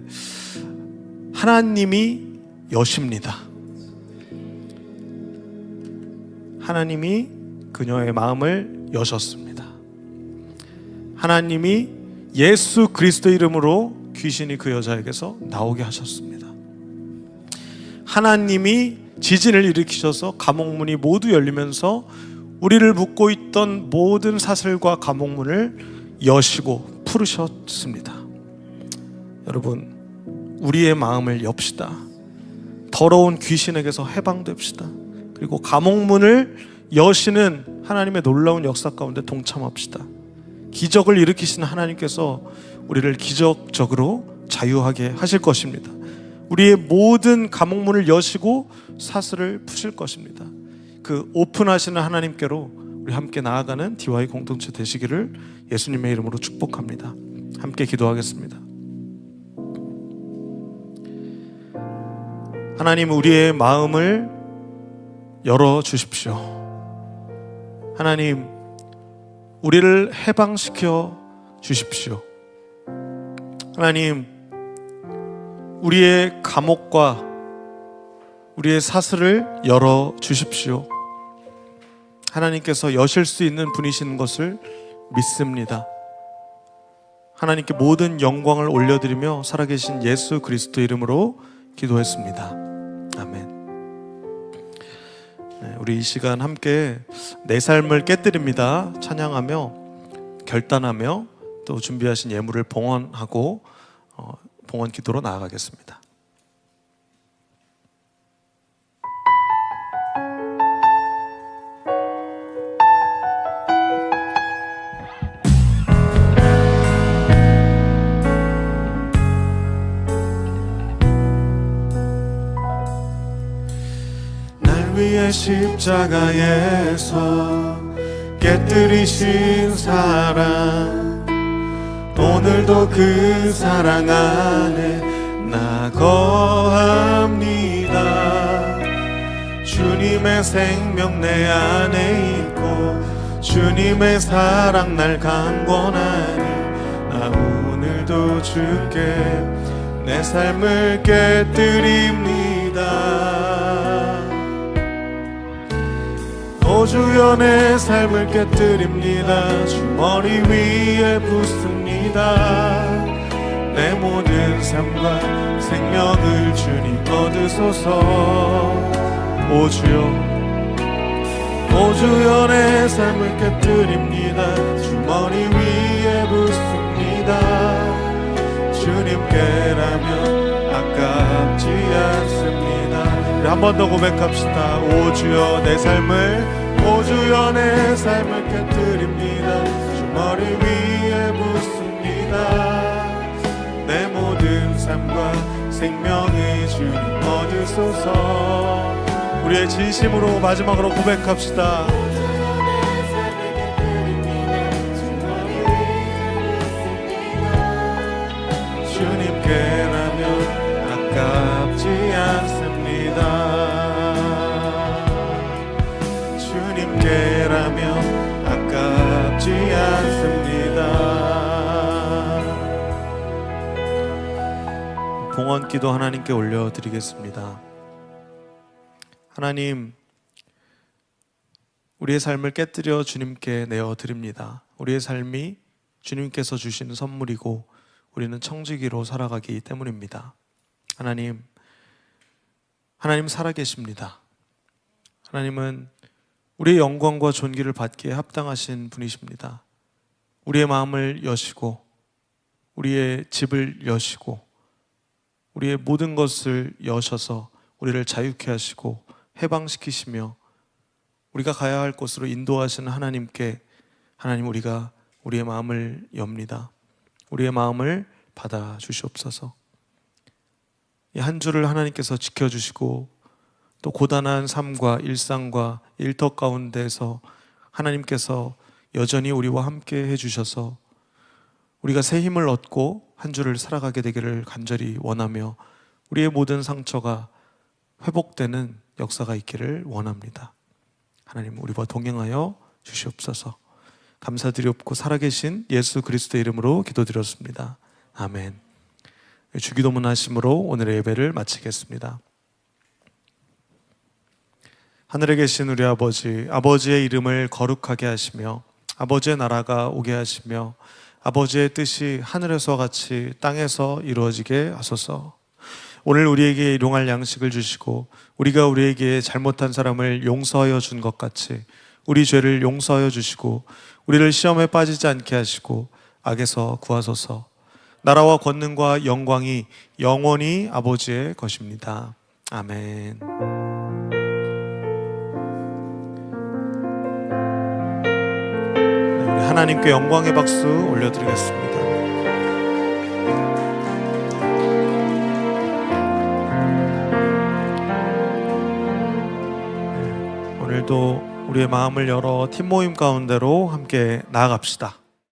하나님이 여십니다. 하나님이 그녀의 마음을 여셨습니다. 하나님이 예수 그리스도 이름으로 귀신이 그 여자에게서 나오게 하셨습니다. 하나님이 지진을 일으키셔서 감옥문이 모두 열리면서 우리를 묶고 있던 모든 사슬과 감옥문을 여시고 풀으셨습니다. 여러분, 우리의 마음을 엽시다. 더러운 귀신에게서 해방됩시다. 그리고 감옥문을 여시는 하나님의 놀라운 역사 가운데 동참합시다. 기적을 일으키시는 하나님께서 우리를 기적적으로 자유하게 하실 것입니다. 우리의 모든 감옥문을 여시고 사슬을 푸실 것입니다. 그 오픈하시는 하나님께로 우리 함께 나아가는 DY 공동체 되시기를 예수님의 이름으로 축복합니다. 함께 기도하겠습니다. 하나님, 우리의 마음을 열어 주십시오. 하나님, 우리를 해방시켜 주십시오. 하나님, 우리의 감옥과 우리의 사슬을 열어 주십시오. 하나님께서 여실 수 있는 분이신 것을 믿습니다. 하나님께 모든 영광을 올려드리며 살아계신 예수 그리스도 이름으로 기도했습니다. 아멘. 네, 우리 이 시간 함께 내 삶을 깨뜨립니다 찬양하며 결단하며 또 준비하신 예물을 봉헌하고 봉헌 기도로 나아가겠습니다. 날 위해 십자가에서 깨뜨리신 사랑, 오늘도 그 사랑 안에 나 거합니다. 주님의 생명 내 안에 있고 주님의 사랑 날 강권하니 나 오늘도 주께 내 삶을 깨뜨립니다. 오 주여 내 삶을 깨뜨립니다. 주머니 위에 붓습니다. 내 모든 삶과 생명을 주님 얻으소서. 오 주여 내 삶을 깨뜨립니다. 주머니 위에 붓습니다. 주님께라면 아깝지 않습니다. 한 번 더 고백합시다. 오 주여 내 삶을 깨뜨립니다. 주머니 위에 붓습니다. 내 모든 삶과 생명의 주님 얻으소서. 우리의 진심으로 마지막으로 고백합시다. 주님께라면 아깝지 않습니다. 주님께라면 아깝지 않습니다. 봉헌기도 하나님께 올려드리겠습니다. 하나님, 우리의 삶을 깨뜨려 주님께 내어드립니다. 우리의 삶이 주님께서 주신 선물이고 우리는 청지기로 살아가기 때문입니다. 하나님 살아계십니다. 하나님은 우리의 영광과 존귀를 받기에 합당하신 분이십니다. 우리의 마음을 여시고 우리의 집을 여시고 우리의 모든 것을 여셔서 우리를 자유케 하시고 해방시키시며 우리가 가야 할 곳으로 인도하시는 하나님께 하나님 우리가 우리의 마음을 엽니다. 우리의 마음을 받아 주시옵소서. 이 한 주를 하나님께서 지켜주시고 또 고단한 삶과 일상과 일터 가운데서 하나님께서 여전히 우리와 함께 해주셔서 우리가 새 힘을 얻고 한 주를 살아가게 되기를 간절히 원하며 우리의 모든 상처가 회복되는 역사가 있기를 원합니다. 하나님 우리와 동행하여 주시옵소서. 감사드리옵고 살아계신 예수 그리스도의 이름으로 기도드렸습니다. 아멘. 주기도문 하심으로 오늘의 예배를 마치겠습니다. 하늘에 계신 우리 아버지, 아버지의 이름을 거룩하게 하시며 아버지의 나라가 오게 하시며 아버지의 뜻이 하늘에서 같이 땅에서 이루어지게 하소서. 오늘 우리에게 일용할 양식을 주시고 우리가 우리에게 잘못한 사람을 용서하여 준 것 같이 우리 죄를 용서하여 주시고 우리를 시험에 빠지지 않게 하시고 악에서 구하소서. 나라와 권능과 영광이 영원히 아버지의 것입니다. 아멘. 네, 우리 하나님께 영광의 박수 올려드리겠습니다. 오늘도 우리의 마음을 열어 팀 모임 가운데로 함께 나아갑시다.